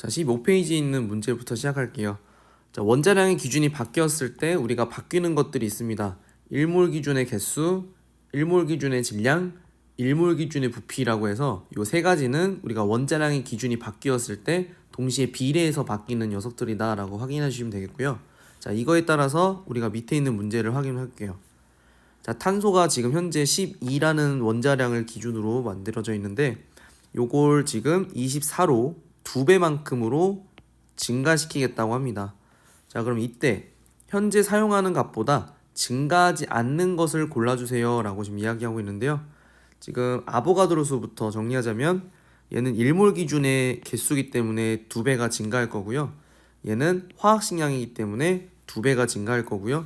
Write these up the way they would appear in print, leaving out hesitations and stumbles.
자, 15페이지에 있는 문제부터 시작할게요. 자, 원자량의 기준이 바뀌었을 때 우리가 바뀌는 것들이 있습니다. 1몰 기준의 개수, 1몰 기준의 질량, 1몰 기준의 부피라고 해서 이 세 가지는 우리가 원자량의 기준이 바뀌었을 때 동시에 비례해서 바뀌는 녀석들이다 라고 확인해 주시면 되겠고요. 자, 이거에 따라서 우리가 밑에 있는 문제를 확인할게요. 자, 탄소가 지금 현재 12라는 원자량을 기준으로 만들어져 있는데 요걸 지금 24로 2배만큼으로 증가시키겠다고 합니다. 자, 그럼 이때 현재 사용하는 값보다 증가하지 않는 것을 골라주세요 라고 지금 이야기하고 있는데요. 지금 아보가드로 수부터 정리하자면 얘는 1몰 기준의 개수이기 때문에 2배가 증가할 거고요. 얘는 화학식량이기 때문에 2배가 증가할 거고요.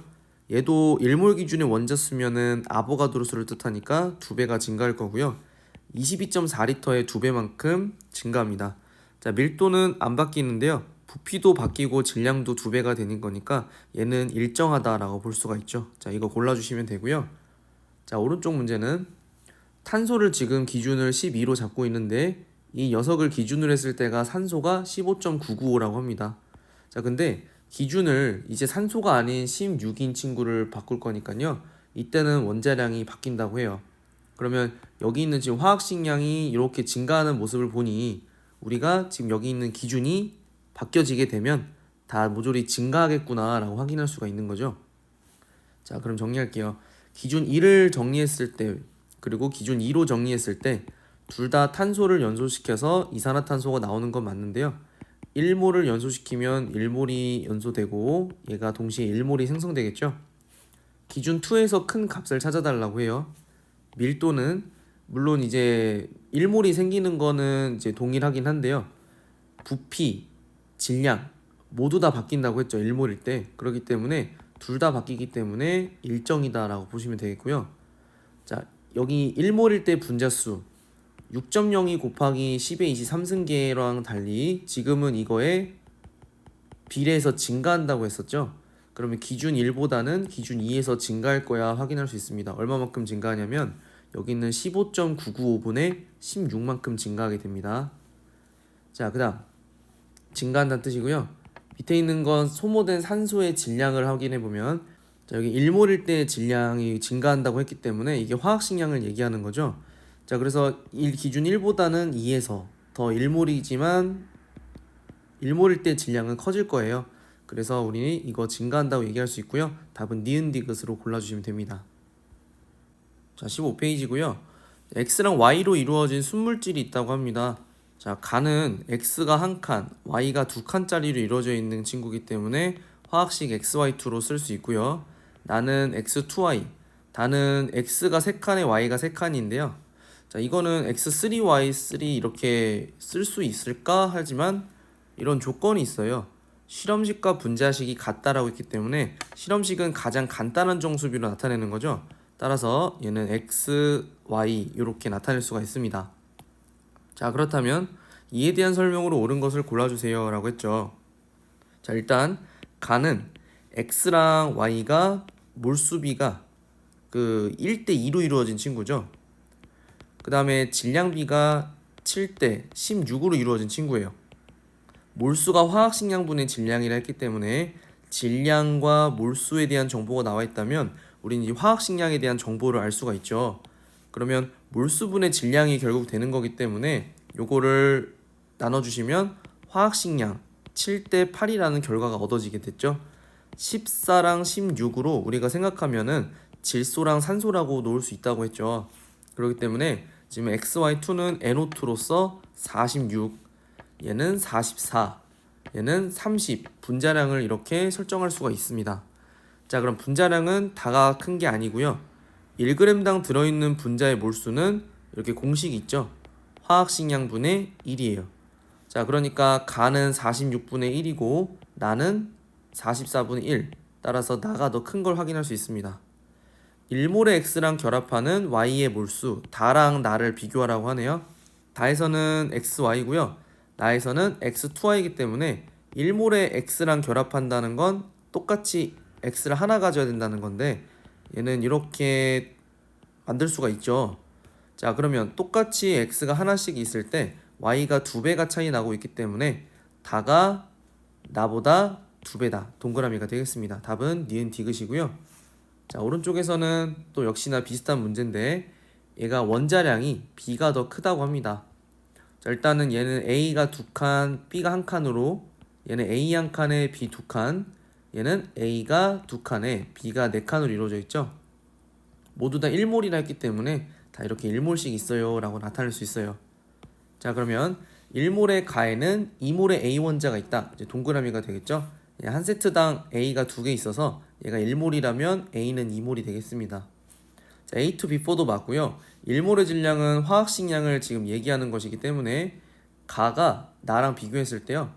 얘도 1몰 기준의 원자수면은 아보가드로 수를 뜻하니까 2배가 증가할 거고요. 22.4리터의 2배만큼 증가합니다. 자, 밀도는 안 바뀌는데요. 부피도 바뀌고 질량도 2배가 되는 거니까 얘는 일정하다라고 볼 수가 있죠. 자, 이거 골라주시면 되고요. 자, 오른쪽 문제는 탄소를 지금 기준을 12로 잡고 있는데 이 녀석을 기준으로 했을 때가 산소가 15.995라고 합니다. 자, 근데 기준을 이제 산소가 아닌 16인 친구를 바꿀 거니까요. 이때는 원자량이 바뀐다고 해요. 그러면 여기 있는 지금 화학식량이 이렇게 증가하는 모습을 보니 우리가 지금 여기 있는 기준이 바뀌어지게 되면 다 모조리 증가하겠구나 라고 확인할 수가 있는 거죠. 자, 그럼 정리할게요. 기준 1을 정리했을 때 그리고 기준 2로 정리했을 때 둘 다 탄소를 연소시켜서 이산화탄소가 나오는 건 맞는데요. 1몰을 연소시키면 1몰이 연소되고 얘가 동시에 1몰이 생성되겠죠. 기준 2에서 큰 값을 찾아달라고 해요. 밀도는 물론 이제 1몰이 생기는 거는 이제 동일하긴 한데요. 부피, 질량 모두 다 바뀐다고 했죠. 1몰일 때. 그렇기 때문에 둘 다 바뀌기 때문에 일정이다라고 보시면 되겠고요. 자, 여기 1몰일 때 분자수 6.02 곱하기 10의 23승계랑 달리 지금은 이거에 비례해서 증가한다고 했었죠. 그러면 기준 1보다는 기준 2에서 증가할 거야 확인할 수 있습니다. 얼마만큼 증가하냐면 여기 있는 15.995분의 16만큼 증가하게 됩니다. 자, 그 다음 증가한다는 뜻이고요. 밑에 있는 건 소모된 산소의 질량을 확인해보면 자, 여기 1몰일 때 질량이 증가한다고 했기 때문에 이게 화학식량을 얘기하는 거죠. 자, 그래서 기준 1보다는 2에서 더 1몰이지만 1몰일 때 질량은 커질 거예요. 그래서 우리는 이거 증가한다고 얘기할 수 있고요. 답은 니은 디귿으로 골라주시면 됩니다. 자, 15페이지고요. X랑 Y로 이루어진 순물질이 있다고 합니다. 자, 간은 X가 한 칸, Y가 두 칸짜리로 이루어져 있는 친구이기 때문에 화학식 XY2로 쓸 수 있고요. 나는 X2Y, 다는 X가 세 칸에 Y가 세 칸인데요. 자, 이거는 X3Y3 이렇게 쓸 수 있을까 하지만 이런 조건이 있어요. 실험식과 분자식이 같다라고 했기 때문에 실험식은 가장 간단한 정수비로 나타내는 거죠. 따라서 얘는 X, Y 이렇게 나타낼 수가 있습니다. 자, 그렇다면 이에 대한 설명으로 옳은 것을 골라주세요 라고 했죠. 자, 일단 간은 X랑 Y가 몰수비가 그 1대2로 이루어진 친구죠. 그 다음에 질량비가 7대 16으로 이루어진 친구예요. 몰수가 화학식량분의 질량이라 했기 때문에 질량과 몰수에 대한 정보가 나와 있다면 우리는 이 화학식량에 대한 정보를 알 수가 있죠. 그러면 몰수분의 질량이 결국 되는 거기 때문에 요거를 나눠주시면 화학식량 7대 8이라는 결과가 얻어지게 됐죠. 14랑 16으로 우리가 생각하면은 질소랑 산소라고 놓을 수 있다고 했죠. 그렇기 때문에 지금 XY2는 NO2로서 46, 얘는 44, 얘는 30 분자량을 이렇게 설정할 수가 있습니다. 자, 그럼 분자량은 다가 큰 게 아니고요. 1g당 들어있는 분자의 몰수는 이렇게 공식이 있죠. 화학식량분의 1이에요. 자, 그러니까 가는 46분의 1이고 나는 44분의 1. 따라서 나가 더 큰 걸 확인할 수 있습니다. 1몰의 X랑 결합하는 Y의 몰수, 다랑 나를 비교하라고 하네요. 다에서는 XY고요. 나에서는 X2Y이기 때문에 1몰의 X랑 결합한다는 건 똑같이 X를 하나 가져야 된다는 건데 얘는 이렇게 만들 수가 있죠. 자, 그러면 똑같이 X가 하나씩 있을 때 Y가 2배가 차이 나고 있기 때문에 다가 나보다 2배다. 동그라미가 되겠습니다. 답은 니은 디귿이고요. 자, 오른쪽에서는 또 역시나 비슷한 문제인데 얘가 원자량이 B가 더 크다고 합니다. 자, 일단은 얘는 A가 2칸, B가 1칸으로 얘는 A 1칸에 B 2칸, 얘는 A가 2칸에 B가 4칸으로 이루어져 있죠. 모두 다 1몰이라 했기 때문에 다 이렇게 1몰씩 있어요 라고 나타낼 수 있어요. 자, 그러면 1몰의 가에는 2몰의 A 원자가 있다. 이제 동그라미가 되겠죠. 한 세트당 A가 2개 있어서 얘가 1몰이라면 A는 2몰이 되겠습니다. 자, A2B4도 맞고요. 1몰의 질량은 화학식량을 지금 얘기하는 것이기 때문에 가가 나랑 비교했을 때요,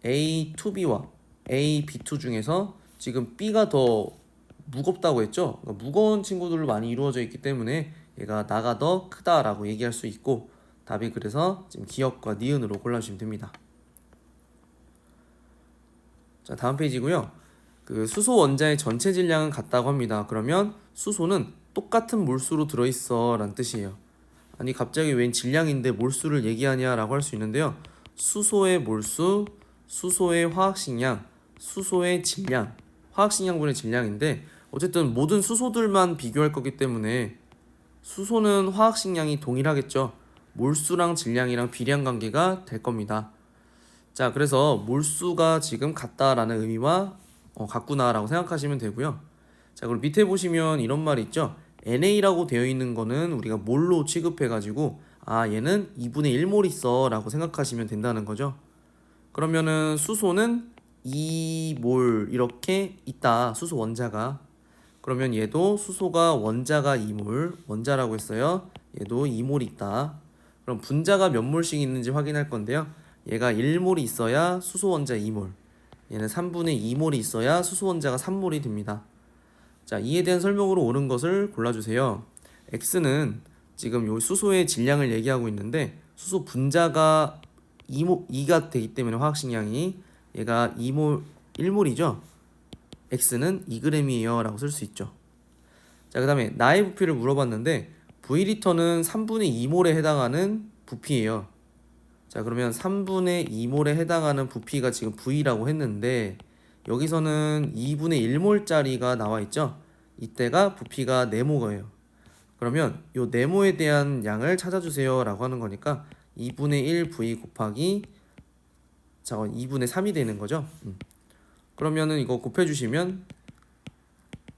A2B와 AB2 중에서 지금 B가 더 무겁다고 했죠. 그러니까 무거운 친구들로 많이 이루어져 있기 때문에 얘가 나가 더 크다라고 얘기할 수 있고, 답이 그래서 지금 기역과 니은으로 골라주시면 됩니다. 자, 다음 페이지고요. 그 수소 원자의 전체 질량은 같다고 합니다. 그러면 수소는 똑같은 몰수로 들어있어 라는 뜻이에요. 아니 갑자기 웬 질량인데 몰수를 얘기하냐 라고 할 수 있는데요. 수소의 몰수, 수소의 화학식량, 수소의 질량, 화학식량분의 질량인데 어쨌든 모든 수소들만 비교할 거기 때문에 수소는 화학식량이 동일하겠죠. 몰수랑 질량이랑 비례한 관계가 될 겁니다. 자, 그래서 몰수가 지금 같다라는 의미와 같구나라고 생각하시면 되고요. 자, 그리고 밑에 보시면 이런 말이 있죠. NA라고 되어 있는 거는 우리가 몰로 취급해가지고 얘는 2분의 1몰 있어 라고 생각하시면 된다는 거죠. 그러면은 수소는 2몰 이렇게 있다. 수소 원자가. 그러면 얘도 수소가 원자가 2몰, 원자라고 했어요. 얘도 2몰 있다. 그럼 분자가 몇 몰씩 있는지 확인할 건데요. 얘가 1몰이 있어야 수소 원자 2몰, 얘는 3분의 2몰이 있어야 수소 원자가 3몰이 됩니다. 자, 이에 대한 설명으로 옳은 것을 골라주세요. X는 지금 요 수소의 질량을 얘기하고 있는데 수소 분자가 2가 되기 때문에 화학식량이 얘가 2몰, 1몰이죠. X는 2g이에요 라고 쓸 수 있죠. 자, 그 다음에 나의 부피를 물어봤는데 V리터는 3분의 2몰에 해당하는 부피예요. 자, 그러면 3분의 2몰에 해당하는 부피가 지금 V라고 했는데 여기서는 2분의 1몰짜리가 나와 있죠. 이때가 부피가 네모예요. 그러면 요 네모에 대한 양을 찾아주세요 라고 하는 거니까 2분의 1 V 곱하기 2분의 3이 되는 거죠. 그러면은 이거 곱해주시면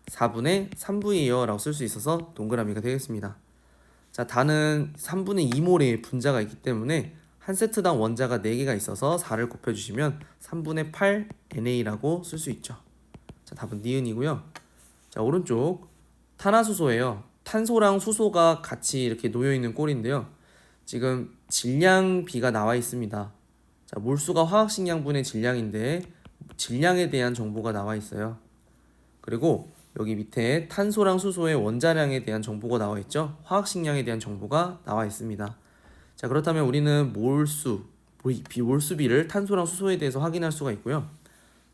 4분의 3V예요 라고 쓸 수 있어서 동그라미가 되겠습니다. 자, 다는 3분의 2몰의 분자가 있기 때문에 한 세트당 원자가 4개가 있어서 4를 곱해주시면 3분의 8 NA라고 쓸 수 있죠. 자, 답은 니은이고요. 자, 오른쪽 탄화수소예요. 탄소랑 수소가 같이 이렇게 놓여있는 꼴인데요. 지금 질량비가 나와 있습니다. 자, 몰수가 화학식량분의 질량인데 질량에 대한 정보가 나와 있어요. 그리고 여기 밑에 탄소랑 수소의 원자량에 대한 정보가 나와 있죠. 화학식량에 대한 정보가 나와 있습니다. 자, 그렇다면 우리는 몰수비를 탄소랑 수소에 대해서 확인할 수가 있고요.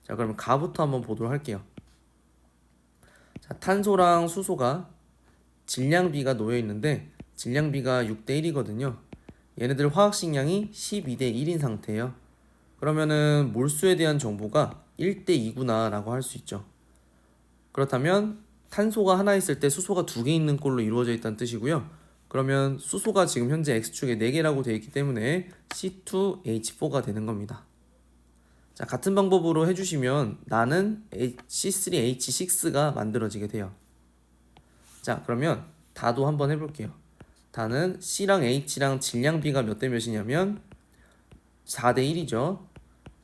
자, 그러면 가부터 한번 보도록 할게요. 자, 탄소랑 수소가 질량비가 놓여 있는데 질량비가 6대 1이거든요. 얘네들 화학식량이 12대 1인 상태예요. 그러면은 몰수에 대한 정보가 1대 2구나 라고 할 수 있죠. 그렇다면 탄소가 하나 있을 때 수소가 2개 있는 꼴로 이루어져 있다는 뜻이고요. 그러면 수소가 지금 현재 X축에 4개라고 되어 있기 때문에 C2H4가 되는 겁니다. 자, 같은 방법으로 해주시면 나는 C3H6가 만들어지게 돼요. 자, 그러면 다도 한번 해볼게요. 다는 C랑 H랑 질량비가 몇 대 몇이냐면 4대 1이죠.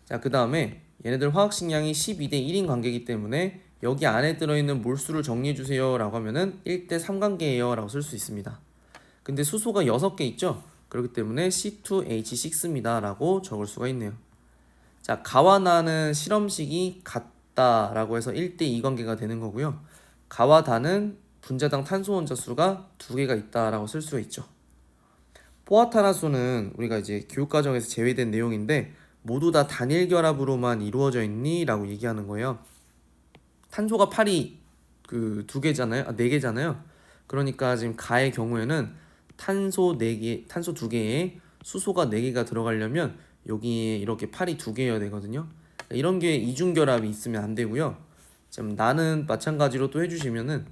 자, 그 다음에 얘네들 화학식량이 12대 1인 관계이기 때문에 여기 안에 들어있는 몰수를 정리해주세요 라고 하면은 1대 3 관계예요 라고 쓸 수 있습니다. 근데 수소가 6개 있죠. 그렇기 때문에 C2H6입니다 라고 적을 수가 있네요. 자, 가와 나는 실험식이 같다라고 해서 1대 2 관계가 되는 거고요. 가와 다는 분자당 탄소 원자 수가 2개가 있다라고 쓸 수가 있죠. 포화탄화수는 우리가 이제 교육과정에서 제외된 내용인데 모두 다 단일 결합으로만 이루어져 있니? 라고 얘기하는 거예요. 탄소가 8이 4개잖아요. 그러니까 지금 가의 경우에는 탄소 2개에 수소가 4개가 들어가려면 여기에 이렇게 팔이 두 개여야 되거든요. 이런 게 이중결합이 있으면 안 되고요. 지금 나는 마찬가지로 또 해주시면은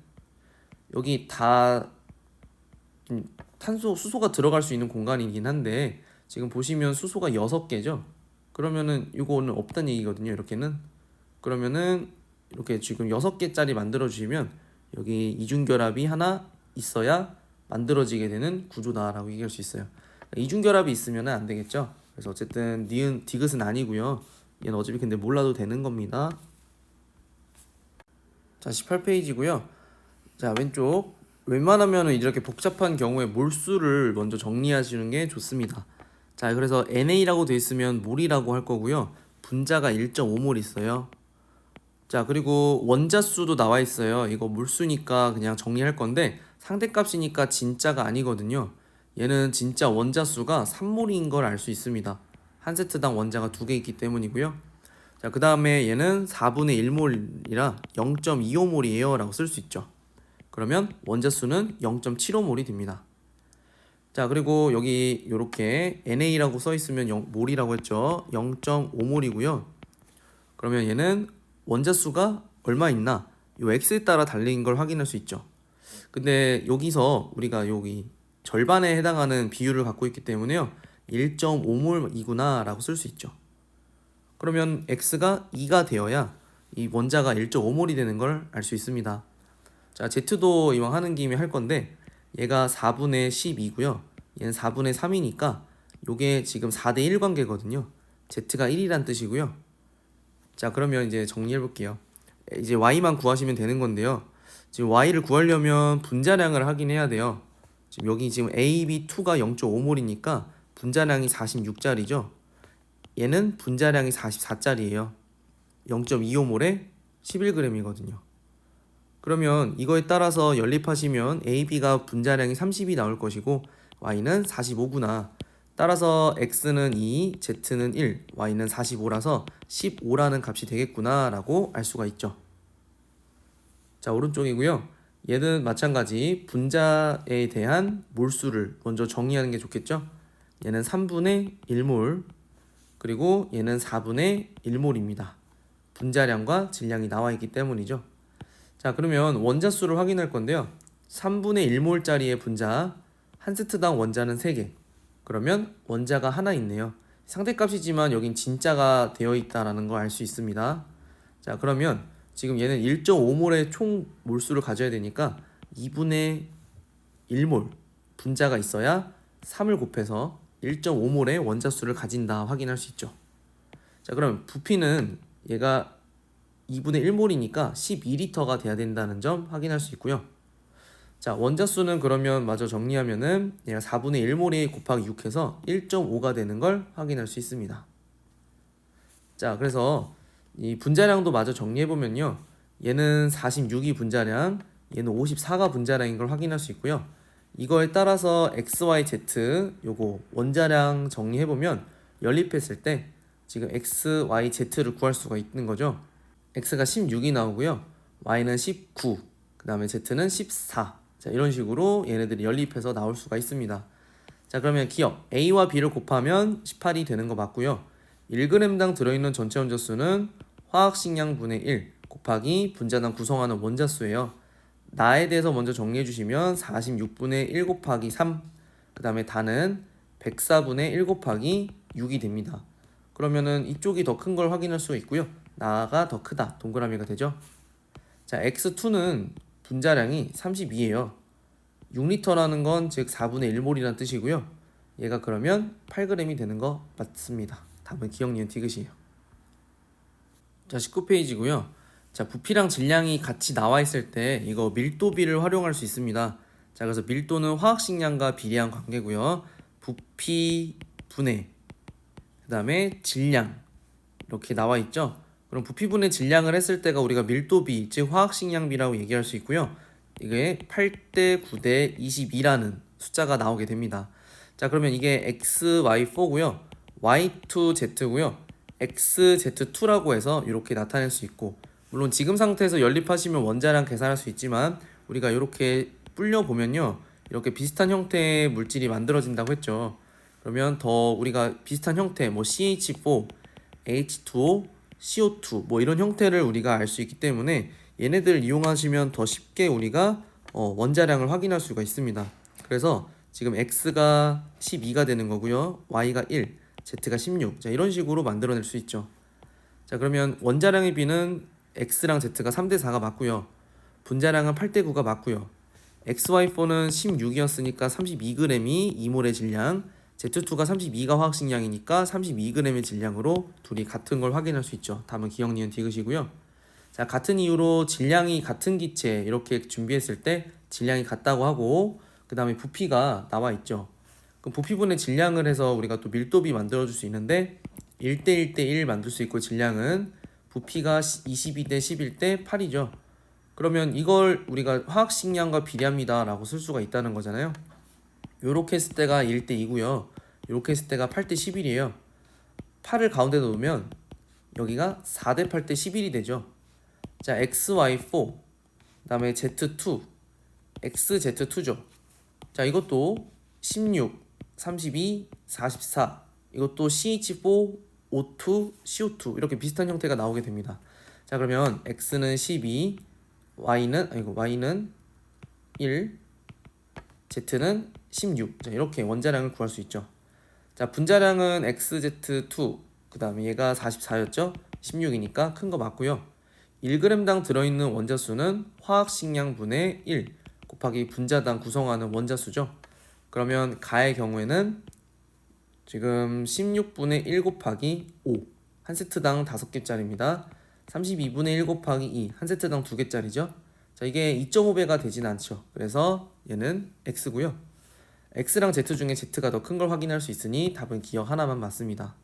여기 다 수소가 들어갈 수 있는 공간이긴 한데 지금 보시면 수소가 6개죠. 그러면은 이거는 없다는 얘기거든요. 이렇게는. 그러면은 이렇게 지금 6개짜리 만들어 주시면 여기 이중결합이 하나 있어야 만들어지게 되는 구조다라고 얘기할 수 있어요. 이중결합이 있으면 안 되겠죠. 그래서 어쨌든 니은 디귿은 아니고요. 얘는 어차피 근데 몰라도 되는 겁니다. 자, 18페이지고요. 자, 왼쪽 웬만하면 이렇게 복잡한 경우에 몰수를 먼저 정리하시는 게 좋습니다. 자, 그래서 NA라고 되어 있으면 몰이라고 할 거고요. 분자가 1.5몰 있어요. 자, 그리고 원자수도 나와 있어요. 이거 몰수니까 그냥 정리할 건데 상대값이니까 진짜가 아니거든요. 얘는 진짜 원자수가 3몰인 걸 알 수 있습니다. 한 세트당 원자가 2개 있기 때문이고요. 자, 그 다음에 얘는 4분의 1몰이라 0.25몰이에요 라고 쓸 수 있죠. 그러면 원자수는 0.75몰이 됩니다. 자, 그리고 여기 이렇게 NA라고 써 있으면 몰이라고 했죠. 0.5몰이고요. 그러면 얘는 원자수가 얼마 있나? 이 x에 따라 달린 걸 확인할 수 있죠. 근데 여기서 우리가 여기 절반에 해당하는 비율을 갖고 있기 때문에요. 1.5몰이구나 라고 쓸 수 있죠. 그러면 x가 2가 되어야 이 원자가 1.5몰이 되는 걸 알 수 있습니다. 자, z도 이왕 하는 김에 할 건데 얘가 4분의 12고요. 얘는 4분의 3이니까 요게 지금 4대 1 관계거든요. z가 1이란 뜻이고요. 자, 그러면 이제 정리해 볼게요. 이제 y만 구하시면 되는 건데요. 지금 y를 구하려면 분자량을 확인해야 돼요. 지금 여기 지금 AB2가 0.5몰이니까 분자량이 46짜리죠. 얘는 분자량이 44짜리예요. 0.25몰에 11g이거든요. 그러면 이거에 따라서 연립하시면 AB가 분자량이 30이 나올 것이고 Y는 45구나. 따라서 X는 2, Z는 1, Y는 45라서 15라는 값이 되겠구나 라고 알 수가 있죠. 자, 오른쪽이고요. 얘는 마찬가지 분자에 대한 몰수를 먼저 정리하는 게 좋겠죠. 얘는 3분의 1몰, 그리고 얘는 4분의 1몰입니다. 분자량과 질량이 나와 있기 때문이죠. 자, 그러면 원자수를 확인할 건데요. 3분의 1몰짜리의 분자, 한 세트당 원자는 3개. 그러면 원자가 하나 있네요. 상대값이지만 여긴 진짜가 되어 있다는 걸 알 수 있습니다. 자, 그러면 지금 얘는 1.5몰의 총 몰수를 가져야 되니까 2분의 1몰 분자가 있어야 3을 곱해서 1.5몰의 원자수를 가진다 확인할 수 있죠. 자, 그럼 부피는 얘가 2분의 1몰이니까 12리터가 돼야 된다는 점 확인할 수 있고요. 자, 원자수는 그러면 마저 정리하면은 얘가 4분의 1몰이 곱하기 6해서 1.5가 되는 걸 확인할 수 있습니다. 자, 그래서 이 분자량도 마저 정리해보면요. 얘는 46이 분자량, 얘는 54가 분자량인 걸 확인할 수 있고요. 이거에 따라서 x, y, z 요거 원자량 정리해보면 연립했을 때 지금 x, y, z를 구할 수가 있는 거죠. x가 16이 나오고요. y는 19, 그 다음에 z는 14. 자, 이런 식으로 얘네들이 연립해서 나올 수가 있습니다. 자, 그러면 기억 a와 b를 곱하면 18이 되는 거 맞고요. 1g당 들어있는 전체 원자수는 화학식량 분의 1 곱하기 분자당 구성하는 원자수예요. 나에 대해서 먼저 정리해 주시면 46분의 1 곱하기 3, 그 다음에 다는 104분의 1 곱하기 6이 됩니다. 그러면은 이쪽이 더 큰 걸 확인할 수 있고요. 나가 더 크다, 동그라미가 되죠. 자, x2는 분자량이 32예요. 6리터라는 건 즉 4분의 1몰이라는 뜻이고요. 얘가 그러면 8g이 되는 거 맞습니다. 답은 기억, 니은, 디귿이에요. 자, 19페이지고요. 자, 부피랑 질량이 같이 나와 있을 때 이거 밀도비를 활용할 수 있습니다. 자, 그래서 밀도는 화학식량과 비례한 관계고요. 부피 분해, 그 다음에 질량 이렇게 나와 있죠. 그럼 부피분의 질량을 했을 때가 우리가 밀도비, 즉 화학식량비라고 얘기할 수 있고요. 이게 8대 9대 22라는 숫자가 나오게 됩니다. 자, 그러면 이게 XY4고요. Y2Z고요. XZ2라고 해서 이렇게 나타낼 수 있고, 물론 지금 상태에서 연립하시면 원자량 계산할 수 있지만 우리가 이렇게 불려 보면요. 이렇게 비슷한 형태의 물질이 만들어진다고 했죠. 그러면 더 우리가 비슷한 형태 뭐 CH4, H2O, CO2 뭐 이런 형태를 우리가 알 수 있기 때문에 얘네들 이용하시면 더 쉽게 우리가 원자량을 확인할 수가 있습니다. 그래서 지금 X가 12가 되는 거고요. Y가 1, Z가 16. 자, 이런 식으로 만들어낼 수 있죠. 자, 그러면 원자량의 비는 X랑 Z가 3대 4가 맞고요. 분자량은 8대 9가 맞고요. XY4는 16이었으니까 32g이 2몰의 질량, Z2가 32가 화학식량이니까 32g의 질량으로 둘이 같은 걸 확인할 수 있죠. 답은 기억, 니은, 디귿이고요. 자, 같은 이유로 질량이 같은 기체 이렇게 준비했을 때 질량이 같다고 하고 그 다음에 부피가 나와 있죠. 그럼 부피분의 질량을 해서 우리가 또 밀도비 만들어줄 수 있는데 1대 1대 1 만들 수 있고 질량은 부피가 22대 11대 8이죠. 그러면 이걸 우리가 화학식량과 비례합니다 라고 쓸 수가 있다는 거잖아요. 요렇게 했을 때가 1대 2고요. 요렇게 했을 때가 8대 11이에요. 8을 가운데 놓으면 여기가 4대 8대 11이 되죠. 자, XY4 그 다음에 Z2 XZ2죠. 자, 이것도 16, 32, 44 이것도 CH4, O2, CO2 이렇게 비슷한 형태가 나오게 됩니다. 자, 그러면 X는 12, Y는 1, Z는 16. 자, 이렇게 원자량을 구할 수 있죠. 자, 분자량은 XZ2 그 다음에 얘가 44였죠. 16이니까 큰 거 맞고요. 1g당 들어있는 원자수는 화학식량분의 1 곱하기 분자당 구성하는 원자수죠. 그러면 가의 경우에는 지금 16분의 1 곱하기 5 한 세트당 5개짜리입니다. 32분의 1 곱하기 2 한 세트당 2개짜리죠. 자, 이게 2.5배가 되진 않죠. 그래서 얘는 X고요. X랑 Z 중에 Z가 더 큰 걸 확인할 수 있으니 답은 기억 하나만 맞습니다.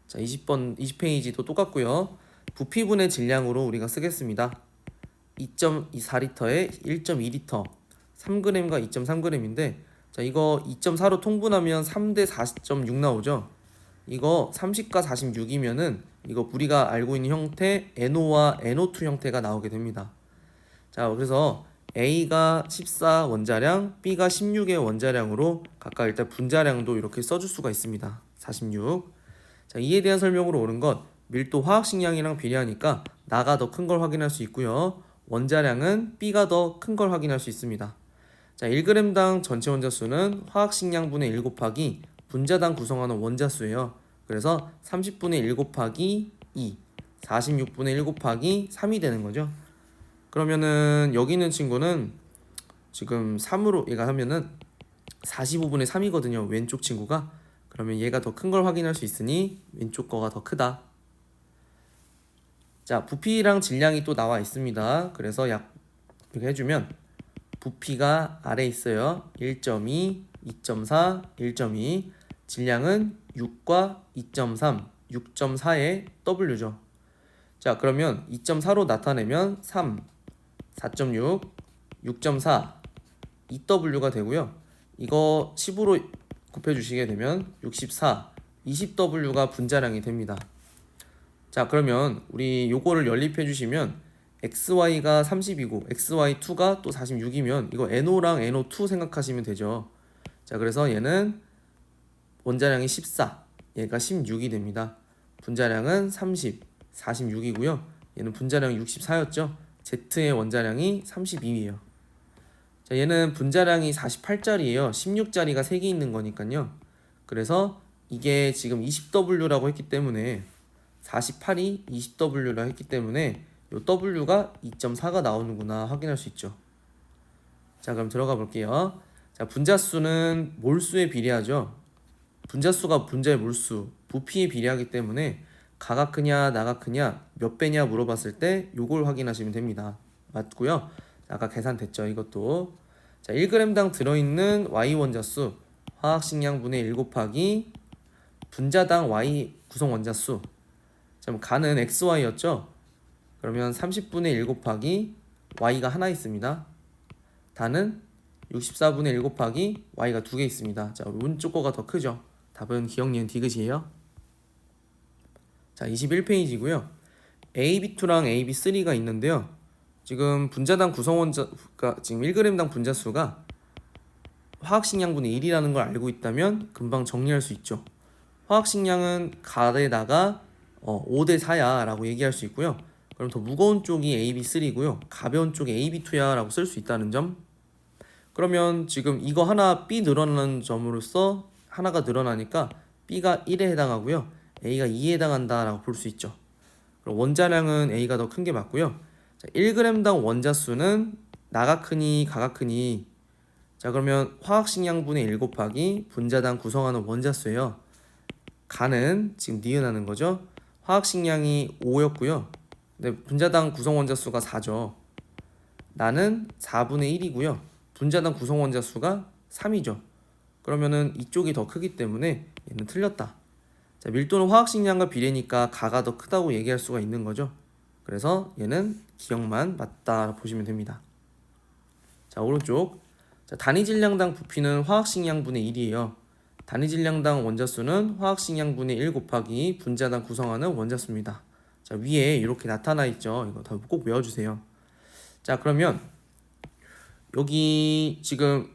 자, 20페이지도 똑같고요. 부피분의 질량으로 우리가 쓰겠습니다. 2.24리터에 1.2리터 3g과 2.3g인데 자, 이거 2.4로 통분하면 3대 40.6 나오죠. 이거 30과 46이면은 이거 우리가 알고 있는 형태 NO와 NO2 형태가 나오게 됩니다. 자, 그래서 A가 14 원자량, B가 16의 원자량으로 각각 일단 분자량도 이렇게 써줄 수가 있습니다. 46. 자, 이에 대한 설명으로 옳은 것 밀도 화학식량이랑 비례하니까 나가 더 큰 걸 확인할 수 있고요. 원자량은 B가 더 큰 걸 확인할 수 있습니다. 자, 1g당 전체 원자수는 화학식량분의 1 곱하기 분자당 구성하는 원자수예요. 그래서 30분의 1 곱하기 2, 46분의 1 곱하기 3이 되는 거죠. 그러면은 여기 있는 친구는 지금 3으로 얘가 하면은 45분의 3이거든요. 왼쪽 친구가. 그러면 얘가 더 큰 걸 확인할 수 있으니 왼쪽 거가 더 크다. 자, 부피랑 질량이 또 나와 있습니다. 그래서 이렇게 해주면 부피가 아래 있어요. 1.2, 2.4, 1.2. 질량은 6과 2.3, 6.4의 W죠. 자, 그러면 2.4로 나타내면 3, 4.6, 6.4, 2W가 되고요. 이거 10으로 곱해주시게 되면 64, 20W가 분자량이 됩니다. 자, 그러면 우리 요거를 연립해 주시면 XY가 30이고 XY2가 또 46이면 이거 NO랑 NO2 생각하시면 되죠. 자, 그래서 얘는 원자량이 14, 얘가 16이 됩니다. 분자량은 30, 46이고요. 얘는 분자량이 64였죠. Z의 원자량이 32이에요. 자, 얘는 분자량이 48짜리예요. 16짜리가 3개 있는 거니까요. 그래서 이게 지금 20W라고 했기 때문에 48이 20W라 했기 때문에 요 W가 2.4가 나오는구나 확인할 수 있죠. 자, 그럼 들어가 볼게요. 자, 분자수는 몰수에 비례하죠. 분자수가 분자의 몰수, 부피에 비례하기 때문에 가가 크냐 나가 크냐 몇 배냐 물어봤을 때 요걸 확인하시면 됩니다. 맞고요. 아까 계산됐죠. 이것도. 자, 1g당 들어있는 Y 원자수 화학식량분의 1 곱하기 분자당 Y 구성 원자수. 자, 가는 XY였죠. 그러면 30분의 1 곱하기 Y가 하나 있습니다. 다는 64분의 1 곱하기 Y가 2개 있습니다. 자, 오른쪽 거가 더 크죠. 답은 기억, 니은, 디귿이에요. 자, 21페이지고요. AB2랑 AB3가 있는데요. 지금 분자당 구성 원자가 지금 1g당 분자수가 화학식량분의 1이라는 걸 알고 있다면 금방 정리할 수 있죠. 화학식량은 가에다가 5대 4야 라고 얘기할 수 있고요. 그럼 더 무거운 쪽이 AB3고요. 가벼운 쪽이 AB2야 라고 쓸 수 있다는 점. 그러면 지금 이거 하나 B 늘어나는 점으로써 하나가 늘어나니까 B가 1에 해당하고요. A가 2에 해당한다 라고 볼 수 있죠. 그럼 원자량은 A가 더 큰 게 맞고요. 자, 1g당 원자수는 나가 크니 가가 크니. 자, 그러면 화학식량분의 1 곱하기 분자당 구성하는 원자수예요. 가는 지금 니은하는 거죠. 화학식량이 5였고요. 근데 분자당 구성 원자수가 4죠. 나는 4분의 1이고요. 분자당 구성 원자수가 3이죠. 그러면은 이쪽이 더 크기 때문에 얘는 틀렸다. 자, 밀도는 화학식량과 비례니까 가가 더 크다고 얘기할 수가 있는 거죠. 그래서 얘는 기억만 맞다 보시면 됩니다. 자, 오른쪽. 자, 단위 질량당 부피는 화학식량분의 1이에요. 단위 질량당 원자수는 화학식량분의 1 곱하기 분자당 구성하는 원자수입니다. 자, 위에 이렇게 나타나 있죠. 이거 다 꼭 외워주세요. 자, 그러면 여기 지금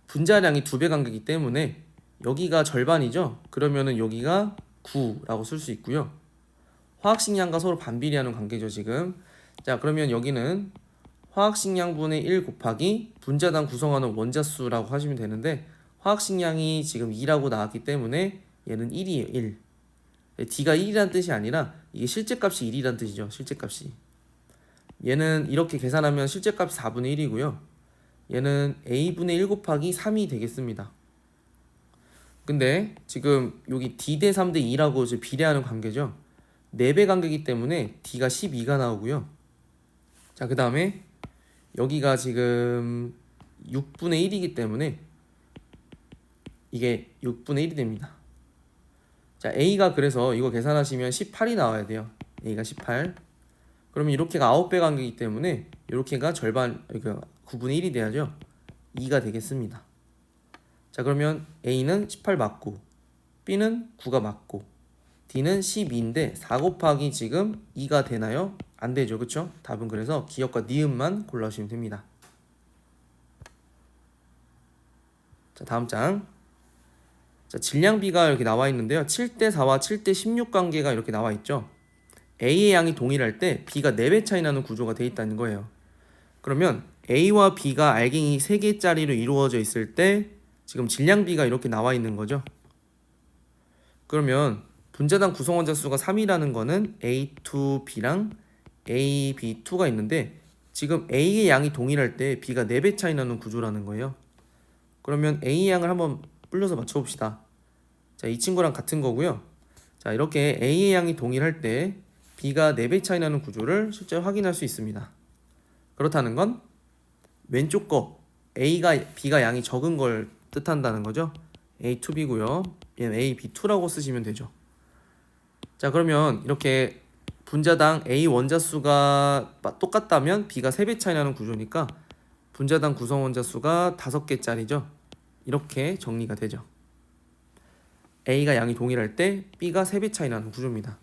분자량이 2배 간격이기 때문에 여기가 절반이죠. 그러면은 여기가 9라고 쓸 수 있고요. 화학식량과 서로 반비례하는 관계죠, 지금. 자, 그러면 여기는 화학식량분의 1 곱하기 분자당 구성하는 원자수라고 하시면 되는데 화학식량이 지금 2라고 나왔기 때문에 얘는 1이에요. 1. D가 1이라는 뜻이 아니라 이게 실제값이 1이라는 뜻이죠. 실제값이. 얘는 이렇게 계산하면 실제값이 4분의 1이고요. 얘는 A분의 1 곱하기 3이 되겠습니다. 근데 지금 여기 D 대 3 대 2라고 이제 비례하는 관계죠. 4배 관계이기 때문에 D가 12가 나오고요. 자, 그 다음에 여기가 지금 6분의 1이기 때문에 이게 6분의 1이 됩니다. 자, A가 그래서 이거 계산하시면 18이 나와야 돼요. A가 18. 그러면 이렇게가 9배 관계이기 때문에 이렇게가 절반, 그러니까 9분의 1이 돼야죠. 2가 되겠습니다. 자, 그러면 A는 18 맞고 B는 9가 맞고 D는 12인데 4 곱하기 지금 2가 되나요? 안 되죠. 그쵸? 답은 그래서 기억과 니은만 골라주시면 됩니다. 자, 다음 장. 자, 질량비가 이렇게 나와 있는데요. 7대 4와 7대 16 관계가 이렇게 나와 있죠. A의 양이 동일할 때 B가 4배 차이 나는 구조가 되어 있다는 거예요. 그러면 A와 B가 알갱이 3개짜리로 이루어져 있을 때 지금 질량비가 이렇게 나와 있는 거죠. 그러면 분자당 구성 원자수가 3이라는 거는 A2B랑 AB2가 있는데 지금 A의 양이 동일할 때 B가 4배 차이 나는 구조라는 거예요. 그러면 A의 양을 한번 불려서 맞춰봅시다. 자, 이 친구랑 같은 거고요. 자, 이렇게 A의 양이 동일할 때 B가 4배 차이 나는 구조를 실제 확인할 수 있습니다. 그렇다는 건 왼쪽 거 B가 양이 적은 걸 뜻한다는 거죠. A2B고요. 얘는 AB2라고 쓰시면 되죠. 자, 그러면 이렇게 분자당 A 원자수가 똑같다면 B가 3배 차이 나는 구조니까 분자당 구성 원자수가 5개짜리죠. 이렇게 정리가 되죠. A가 양이 동일할 때 B가 3배 차이 나는 구조입니다.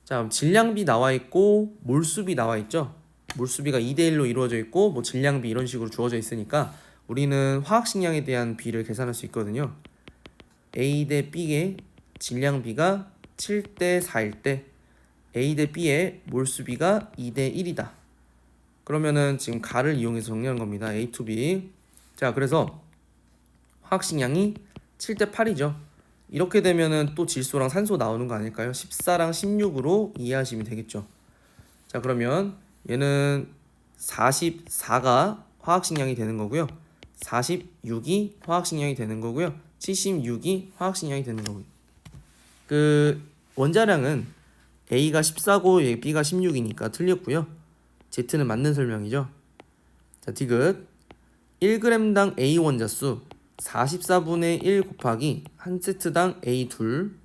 자, 그럼 질량비 나와 있고 몰수비 나와 있죠. 몰수비가 2대 1로 이루어져 있고 뭐 질량비 이런 식으로 주어져 있으니까 우리는 화학식량에 대한 비를 계산할 수 있거든요. A 대 B의 질량비가 7대 4일 때 A 대 B의 몰수비가 2대 1이다. 그러면은 지금 가를 이용해서 정리한 겁니다. A to B. 자, 그래서 화학식량이 7대 8이죠. 이렇게 되면은 또 질소랑 산소 나오는 거 아닐까요? 14랑 16으로 이해하시면 되겠죠. 자, 그러면 얘는 44가 화학식량이 되는 거고요. 46이 화학식량이 되는 거고요. 76이 화학식량이 되는 거고요. 그 원자량은 A가 14고 B가 16이니까 틀렸고요. Z는 맞는 설명이죠. 자, 디귿 1g당 A 원자수 44분의 1 곱하기 한 세트당 A 둘.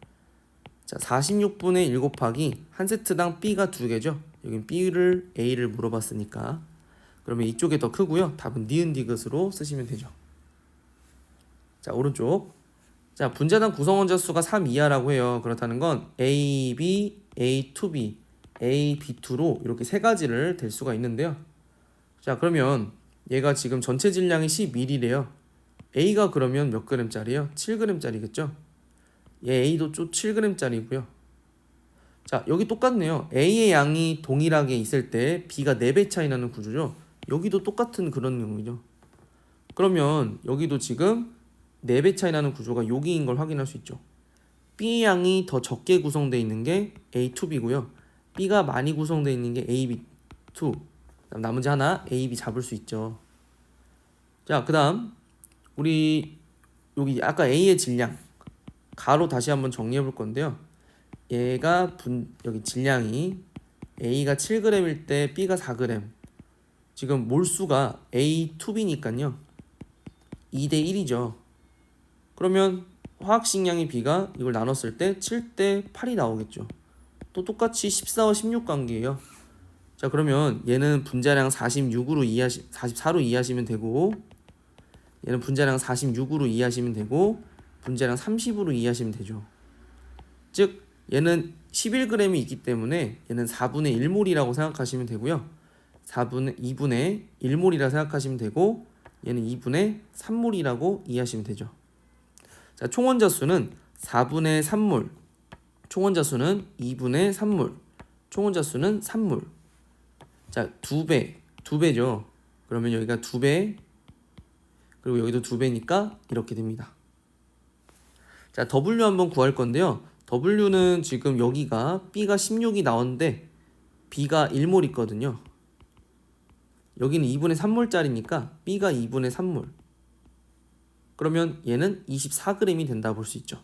자, 46분의 1 곱하기 한 세트당 B가 2개죠. 여긴 B를 A를 물어봤으니까. 그러면 이쪽이 더 크고요. 답은 니은 디귿으로 쓰시면 되죠. 자, 오른쪽. 자, 분자당 구성 원자수가 3 이하라고 해요. 그렇다는 건 AB, A2B, AB2로 이렇게 세 가지를 될 수가 있는데요. 자, 그러면 얘가 지금 전체 질량이 11이래요. A가 그러면 몇 g짜리예요? 7g짜리겠죠? 얘 A도 좀 7g짜리고요. 자, 여기 똑같네요. A의 양이 동일하게 있을 때 B가 4배 차이 나는 구조죠. 여기도 똑같은 그런 경우죠. 그러면 여기도 지금 4배 차이 나는 구조가 여기인 걸 확인할 수 있죠. B 양이 더 적게 구성되어 있는 게 A2B고요. B가 많이 구성되어 있는 게 AB2. 나머지 하나 AB 잡을 수 있죠. 자, 그 다음 우리 여기 아까 A의 질량 가로 다시 한번 정리해 볼 건데요. 얘가 여기 질량이 A가 7g일 때 B가 4g. 지금 몰수가 A2B니까요. 2대 1이죠. 그러면 화학식량이 B가 이걸 나눴을 때 7대 8이 나오겠죠. 또 똑같이 14와 16 관계예요. 자, 그러면 얘는 분자량 44로 이해하시면 되고, 얘는 분자량 46으로 이해하시면 되고, 분자량 30으로 이해하시면 되죠. 즉 얘는 11g이 있기 때문에 얘는 4분의 1몰이라고 생각하시면 되고요. 2분의 1몰이라 생각하시면 되고, 얘는 2분의 3몰이라고 이해하시면 되죠. 자, 총원자수는 4분의 3몰, 총원자수는 2분의 3몰, 총원자수는 3몰. 자, 2배죠. 그러면 여기가 2배, 그리고 여기도 2배니까 이렇게 됩니다. 자, W 한번 구할 건데요. W는 지금 여기가 B가 16이 나오는데 B가 1몰 있거든요. 여기는 2분의 3몰짜리니까 B가 2분의 3몰. 그러면 얘는 24g이 된다 볼 수 있죠.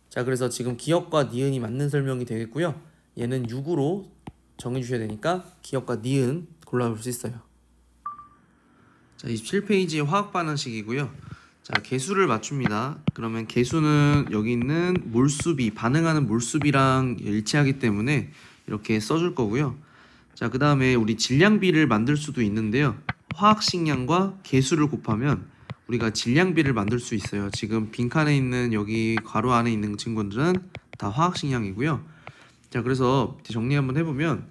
자, 그래서 지금 기억과 니은이 맞는 설명이 되겠고요. 얘는 6으로 정해주셔야 되니까 기억과 니은 골라볼 수 있어요. 자, 27페이지의 화학 반응식이고요. 자, 개수를 맞춥니다. 그러면 개수는 여기 있는 몰수비, 반응하는 몰수비랑 일치하기 때문에 이렇게 써줄 거고요. 자, 그 다음에 우리 질량비를 만들 수도 있는데요. 화학식량과 개수를 곱하면 우리가 질량비를 만들 수 있어요. 지금 빈칸에 있는 여기 괄호 안에 있는 친구들은 다 화학식량이고요. 자, 그래서 정리 한번 해보면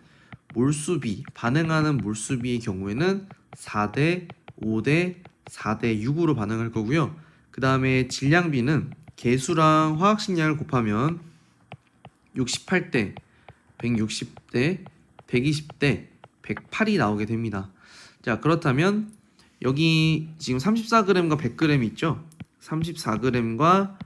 몰수비, 반응하는 몰수비의 경우에는 4대 5대 4대 6으로 반응할 거고요. 그 다음에 질량비는 개수랑 화학식량을 곱하면 68대 160대 120대 108이 나오게 됩니다. 자, 그렇다면 여기 지금 34g과 100g 있죠? 34g과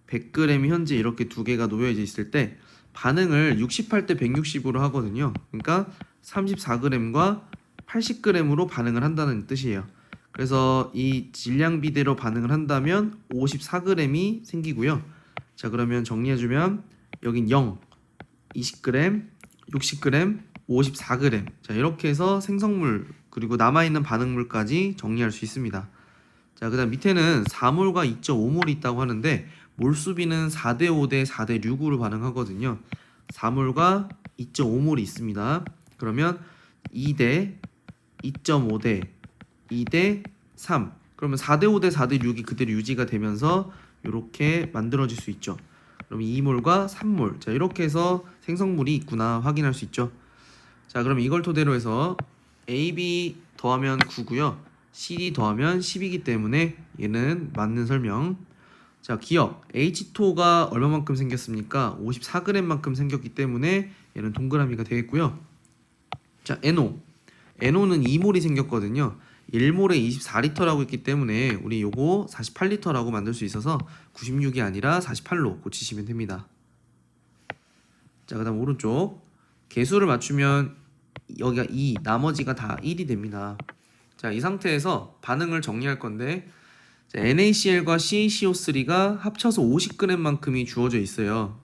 100g이 현재 이렇게 두 개가 놓여져 있을 때 반응을 68대 160으로 하거든요. 그러니까 34g과 80g으로 반응을 한다는 뜻이에요. 그래서 이 질량비대로 반응을 한다면 54g이 생기고요. 자, 그러면 정리해주면 여긴 0, 20g, 60g, 54g. 자, 이렇게 해서 생성물 그리고 남아있는 반응물까지 정리할 수 있습니다. 자, 그 다음 밑에는 4몰과 2.5몰이 있다고 하는데 몰수비는 4대 5대 4대 6으로 반응하거든요. 4몰과 2.5몰이 있습니다. 그러면 2대 2.5대 2대 3. 그러면 4대 5대 4대 6이 그대로 유지가 되면서 이렇게 만들어질 수 있죠. 그럼 2몰과 3몰. 자, 이렇게 해서 생성물이 있구나 확인할 수 있죠. 자, 그럼 이걸 토대로 해서 AB 더하면 9고요. CD 더하면 10이기 때문에 얘는 맞는 설명. 자, 기억. H2O가 얼마만큼 생겼습니까? 54g만큼 생겼기 때문에 얘는 동그라미가 되겠고요. 자, NO. NO는 2몰이 생겼거든요. 1몰에 24리터라고 했기 때문에 우리 요거 48리터라고 만들 수 있어서 96이 아니라 48로 고치시면 됩니다. 자, 그 다음 오른쪽 개수를 맞추면 여기가 2, 나머지가 다 1이 됩니다. 자, 이 상태에서 반응을 정리할 건데 자, NaCl과 CaCO3가 합쳐서 50g만큼이 주어져 있어요.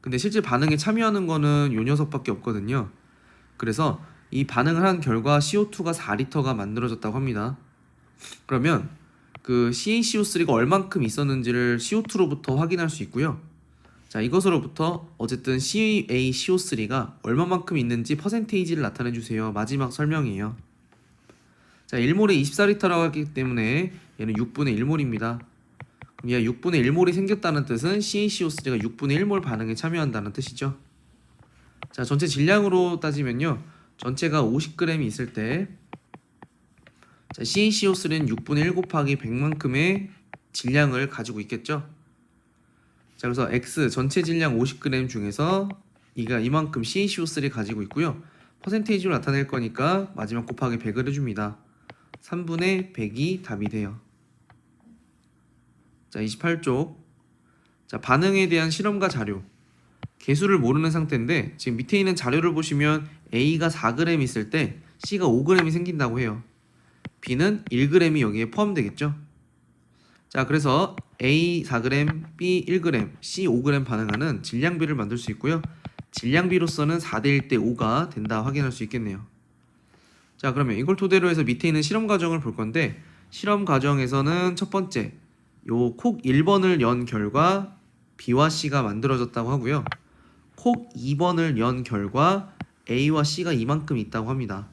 근데 실제 반응에 참여하는 거는 요 녀석밖에 없거든요. 그래서 이 반응을 한 결과 CO2가 4리터가 만들어졌다고 합니다. 그러면 그 CaCO3가 얼만큼 있었는지를 CO2로부터 확인할 수 있고요. 자, 이것으로부터 어쨌든 CaCO3가 얼마만큼 있는지 퍼센테이지를 나타내 주세요. 마지막 설명이에요. 자, 1몰에 24리터라고 했기 때문에 얘는 6분의 1몰입니다. 그럼 얘 6분의 1몰이 생겼다는 뜻은 CaCO3가 6분의 1몰 반응에 참여한다는 뜻이죠. 자, 전체 질량으로 따지면요. 전체가 50g이 있을 때 자, CaCO3는 6분의 1 곱하기 100만큼의 질량을 가지고 있겠죠. 자, 그래서 X 전체 질량 50g 중에서 이가 이만큼 CaCO3를 가지고 있고요. 퍼센테이지로 나타낼 거니까 마지막 곱하기 100을 해줍니다. 3분의 100이 답이 돼요. 자, 28쪽. 자, 반응에 대한 실험과 자료. 개수를 모르는 상태인데 지금 밑에 있는 자료를 보시면 A가 4g 있을 때 C가 5g이 생긴다고 해요. B는 1g이 여기에 포함되겠죠. 자, 그래서 A 4g, B 1g, C 5g 반응하는 질량비를 만들 수 있고요. 질량비로서는 4대 1대 5가 된다 확인할 수 있겠네요. 자, 그러면 이걸 토대로 해서 밑에 있는 실험 과정을 볼 건데, 실험 과정에서는 첫 번째 요 콕 1번을 연 결과 B와 C가 만들어졌다고 하고요. 콕 2번을 연 결과 A와 C가 이만큼 있다고 합니다.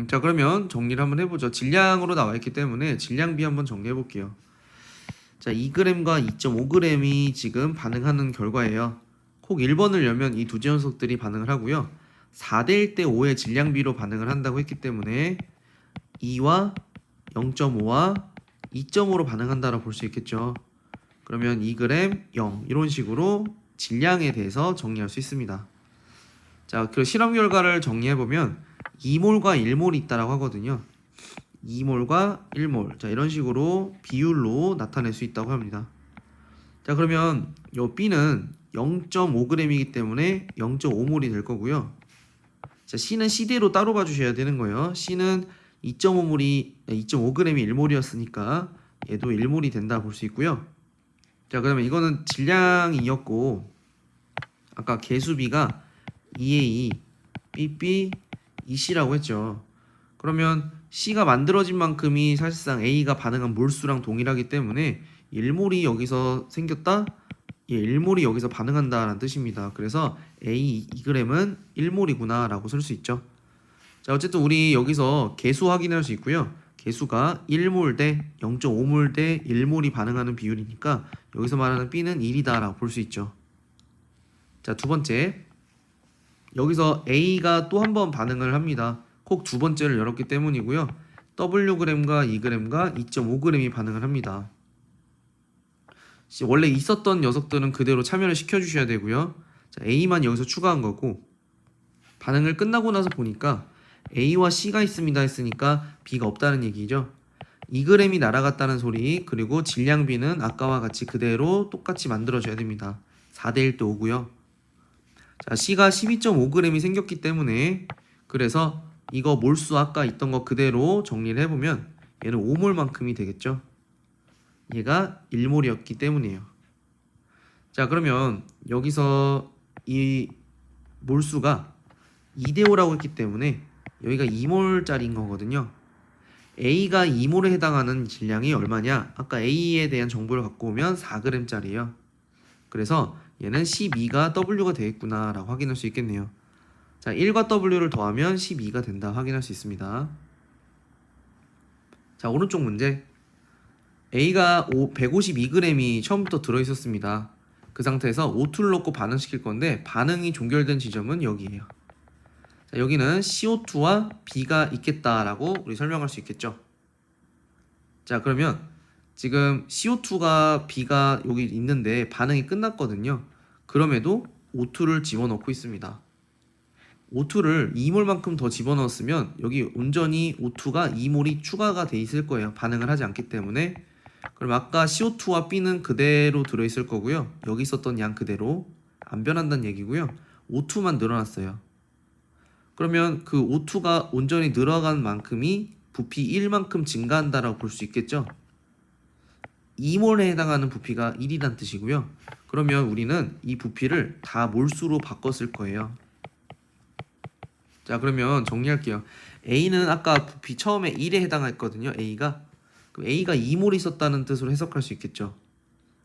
자, 그러면 정리를 한번 해보죠. 질량으로 나와 있기 때문에 질량비 한번 정리해 볼게요. 자, 2g과 2.5g이 지금 반응하는 결과예요. 콕 1번을 열면 이 두 녀석들이 반응을 하고요. 4대 1대 5의 질량비로 반응을 한다고 했기 때문에 2와 0.5와 2.5로 반응한다라고 볼 수 있겠죠. 그러면 2g 0 이런 식으로 질량에 대해서 정리할 수 있습니다. 자, 그 실험 결과를 정리해 보면 2몰과 1몰이 있다라고 하거든요. 2몰과 1몰. 자, 이런 식으로 비율로 나타낼 수 있다고 합니다. 자, 그러면 요 B는 0.5g이기 때문에 0.5몰이 될 거고요. 자, C는 C대로 따로 봐주셔야 되는 거예요. C는 2.5몰이 2.5g이 1몰이었으니까 얘도 1몰이 된다 볼 수 있고요. 자, 그러면 이거는 질량이었고 아까 개수비가 2A, BB, EC라고 했죠. 그러면 C가 만들어진 만큼이 사실상 A가 반응한 몰수랑 동일하기 때문에 1몰이 여기서 생겼다? 예, 1몰이 여기서 반응한다라는 뜻입니다. 그래서 A 2g은 1몰이구나 라고 쓸 수 있죠. 자, 어쨌든 우리 여기서 개수 확인할 수 있고요. 개수가 1몰 대 0.5몰 대 1몰이 반응하는 비율이니까 여기서 말하는 B는 1이다 라고 볼 수 있죠. 자, 두 번째, 여기서 A가 또 한 번 반응을 합니다. 콕 두 번째를 열었기 때문이고요. Wg과 2g과 2.5g이 반응을 합니다. 원래 있었던 녀석들은 그대로 참여를 시켜주셔야 되고요. 자, A만 여기서 추가한 거고, 반응을 끝나고 나서 보니까 A와 C가 있습니다 했으니까 B가 없다는 얘기죠. 2g이 날아갔다는 소리, 그리고 질량비는 아까와 같이 그대로 똑같이 만들어줘야 됩니다. 4대 1대 5고요. 자, C가 12.5g이 생겼기 때문에, 그래서 이거 몰수 아까 있던 거 그대로 정리를 해보면 얘는 5몰만큼이 되겠죠. 얘가 1몰이었기 때문이에요. 자, 그러면 여기서 이 몰수가 2대 5라고 했기 때문에 여기가 2몰짜리인 거거든요. A가 2몰에 해당하는 질량이 얼마냐? 아까 A에 대한 정보를 갖고 오면 4g짜리예요. 그래서 얘는 12가 W가 되겠구나 라고 확인할 수 있겠네요. 자, 1과 W를 더하면 12가 된다 확인할 수 있습니다. 자, 오른쪽 문제. A가 152g이 처음부터 들어있었습니다. 그 상태에서 O2를 넣고 반응시킬 건데 반응이 종결된 지점은 여기에요. 자, 여기는 CO2와 B가 있겠다라고 우리 설명할 수 있겠죠. 자, 그러면 지금 CO2가 B가 여기 있는데 반응이 끝났거든요. 그럼에도 O2를 집어넣고 있습니다. O2를 2몰만큼 더 집어넣었으면 여기 온전히 O2가 2몰이 추가가 돼 있을 거예요. 반응을 하지 않기 때문에. 그럼 아까 CO2와 B는 그대로 들어있을 거고요. 여기 있었던 양 그대로 안 변한다는 얘기고요. O2만 늘어났어요. 그러면 그 O2가 온전히 늘어간 만큼이 부피 1만큼 증가한다라고 볼 수 있겠죠. 2몰에 해당하는 부피가 1이란 뜻이고요. 그러면 우리는 이 부피를 다 몰수로 바꿨을 거예요. 자, 그러면 정리할게요. A는 아까 부피 처음에 1에 해당했거든요. A가. 그럼 A가 2몰 있었다는 뜻으로 해석할 수 있겠죠.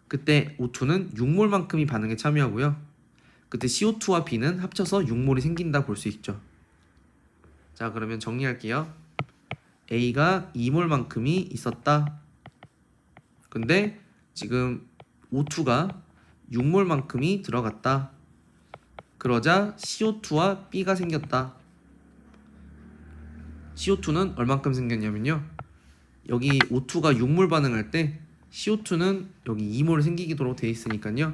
그때 O2는 6몰만큼이 반응에 참여하고요. 그때 CO2와 B는 합쳐서 6몰이 생긴다 볼 수 있죠. 자, 그러면 정리할게요. A가 2몰만큼이 있었다. 근데 지금 O2가 6몰만큼이 들어갔다. 그러자 CO2와 B가 생겼다. CO2는 얼만큼 생겼냐면요. 여기 O2가 6몰 반응할 때 CO2는 여기 2몰 생기도록 되어 있으니까요.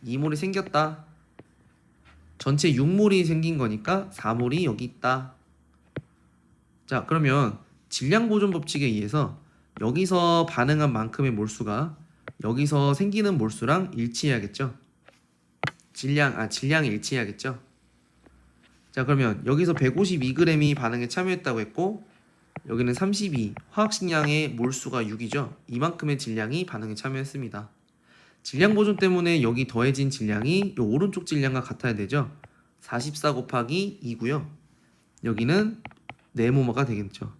2몰이 생겼다. 전체 6몰이 생긴 거니까 4몰이 여기 있다. 자, 그러면 질량 보존 법칙에 의해서 여기서 반응한 만큼의 몰수가 여기서 생기는 몰수랑 일치해야겠죠. 질량이 일치해야겠죠. 자, 그러면 여기서 152g이 반응에 참여했다고 했고 여기는 32, 화학식량의 몰수가 6이죠. 이만큼의 질량이 반응에 참여했습니다. 질량 보존 때문에 여기 더해진 질량이 이 오른쪽 질량과 같아야 되죠. 44 곱하기 2고요. 여기는 네모가 되겠죠.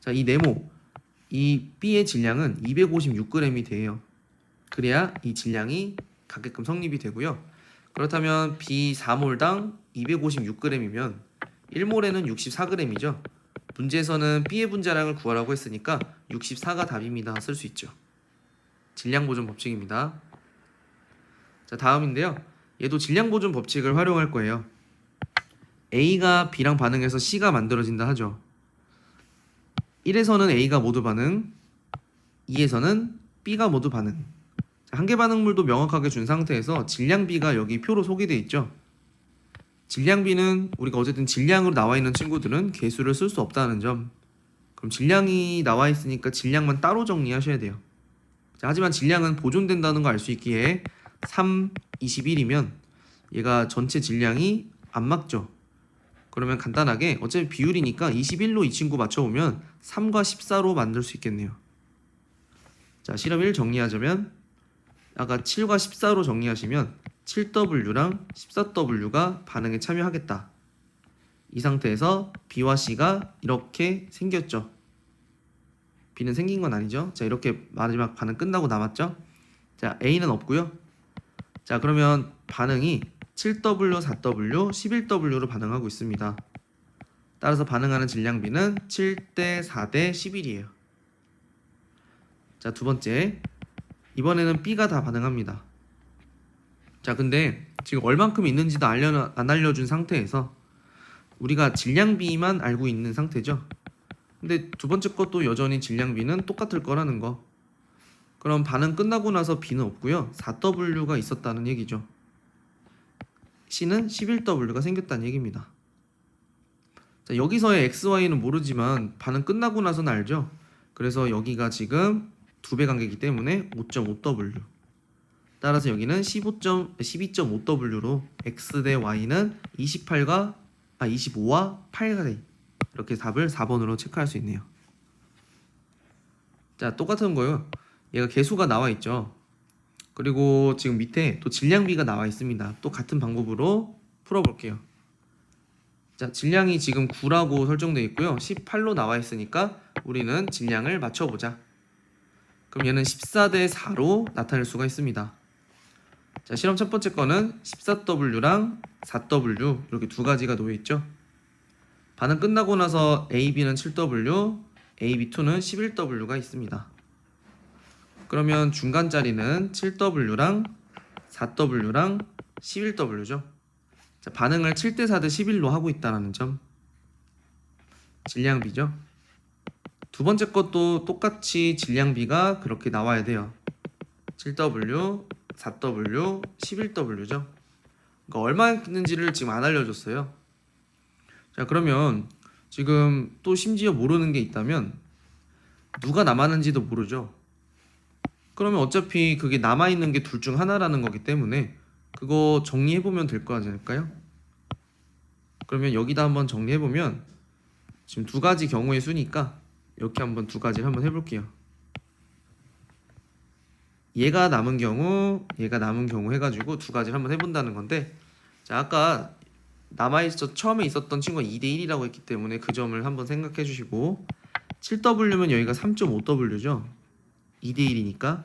자, 이 네모, 이 B의 질량은 256g이 돼요. 그래야 이 질량이 같게끔 성립이 되고요. 그렇다면 B 4몰당 256g이면 1몰에는 64g이죠. 문제에서는 B의 분자량을 구하라고 했으니까 64가 답입니다. 쓸 수 있죠. 질량 보존 법칙입니다. 자, 다음인데요. 얘도 질량 보존 법칙을 활용할 거예요. A가 B랑 반응해서 C가 만들어진다 하죠. 1에서는 A가 모두 반응, 2에서는 B가 모두 반응. 한계 반응물도 명확하게 준 상태에서 질량 B가 여기 표로 소개되어 있죠. 질량 B는 우리가 어쨌든 질량으로 나와 있는 친구들은 개수를 쓸 수 없다는 점. 그럼 질량이 나와 있으니까 질량만 따로 정리하셔야 돼요. 자, 하지만 질량은 보존된다는 거 알 수 있기에 3, 21이면 얘가 전체 질량이 안 맞죠. 그러면 간단하게 어차피 비율이니까 21로 이 친구 맞춰보면 3과 14로 만들 수 있겠네요. 자, 실험 1 정리하자면 아까 7과 14로 정리하시면 7W랑 14W가 반응에 참여하겠다. 이 상태에서 B와 C가 이렇게 생겼죠. B는 생긴 건 아니죠. 자, 이렇게 마지막 반응 끝나고 남았죠. 자, A는 없고요. 자, 그러면 반응이 7W, 4W, 11W로 반응하고 있습니다. 따라서 반응하는 질량 B는 7대 4대 11이에요. 자, 두 번째. 이번에는 B가 다 반응합니다. 자, 근데 지금 얼만큼 있는지도 안 알려준 상태에서 우리가 질량 B만 알고 있는 상태죠. 근데 두 번째 것도 여전히 질량 B는 똑같을 거라는 거. 그럼 반응 끝나고 나서 B는 없고요. 4W가 있었다는 얘기죠. C는 11W가 생겼다는 얘기입니다. 자, 여기서의 XY는 모르지만 반응 끝나고 나서는 알죠. 그래서 여기가 지금 2배 관계이기 때문에 5.5W. 따라서 여기는 12.5W로 X 대 Y는 25와 8가 돼. 이렇게 답을 4번으로 체크할 수 있네요. 자, 똑같은 거요. 얘가 개수가 나와 있죠. 그리고 지금 밑에 또 질량비가 나와 있습니다. 또 같은 방법으로 풀어볼게요. 자, 질량이 지금 9라고 설정되어 있고요. 18로 나와 있으니까 우리는 질량을 맞춰보자. 그럼 얘는 14대 4로 나타낼 수가 있습니다. 자, 실험 첫 번째 거는 14W랑 4W 이렇게 두 가지가 놓여 있죠. 반응 끝나고 나서 AB는 7W, AB2는 11W가 있습니다. 그러면 중간 자리는 7W랑 4W랑 11W죠. 자, 반응을 7대 4대 11로 하고 있다는 점. 질량비죠. 두 번째 것도 똑같이 질량비가 그렇게 나와야 돼요. 7W, 4W, 11W죠. 그러니까 얼마 있는지를 지금 안 알려줬어요. 자, 그러면 지금 또 심지어 모르는 게 있다면 누가 남았는지도 모르죠. 그러면 어차피 그게 남아있는 게 둘 중 하나라는 거기 때문에 그거 정리해보면 될 거 아닐까요? 그러면 여기다 한번 정리해보면 지금 두 가지 경우의 수니까 이렇게 한번 두 가지를 한번 해볼게요. 얘가 남은 경우, 얘가 남은 경우 해가지고 두 가지를 한번 해본다는 건데, 자, 아까 처음에 있었던 친구가 2대 1이라고 했기 때문에 그 점을 한번 생각해 주시고, 7W면 여기가 3.5W죠. 2대 1이니까.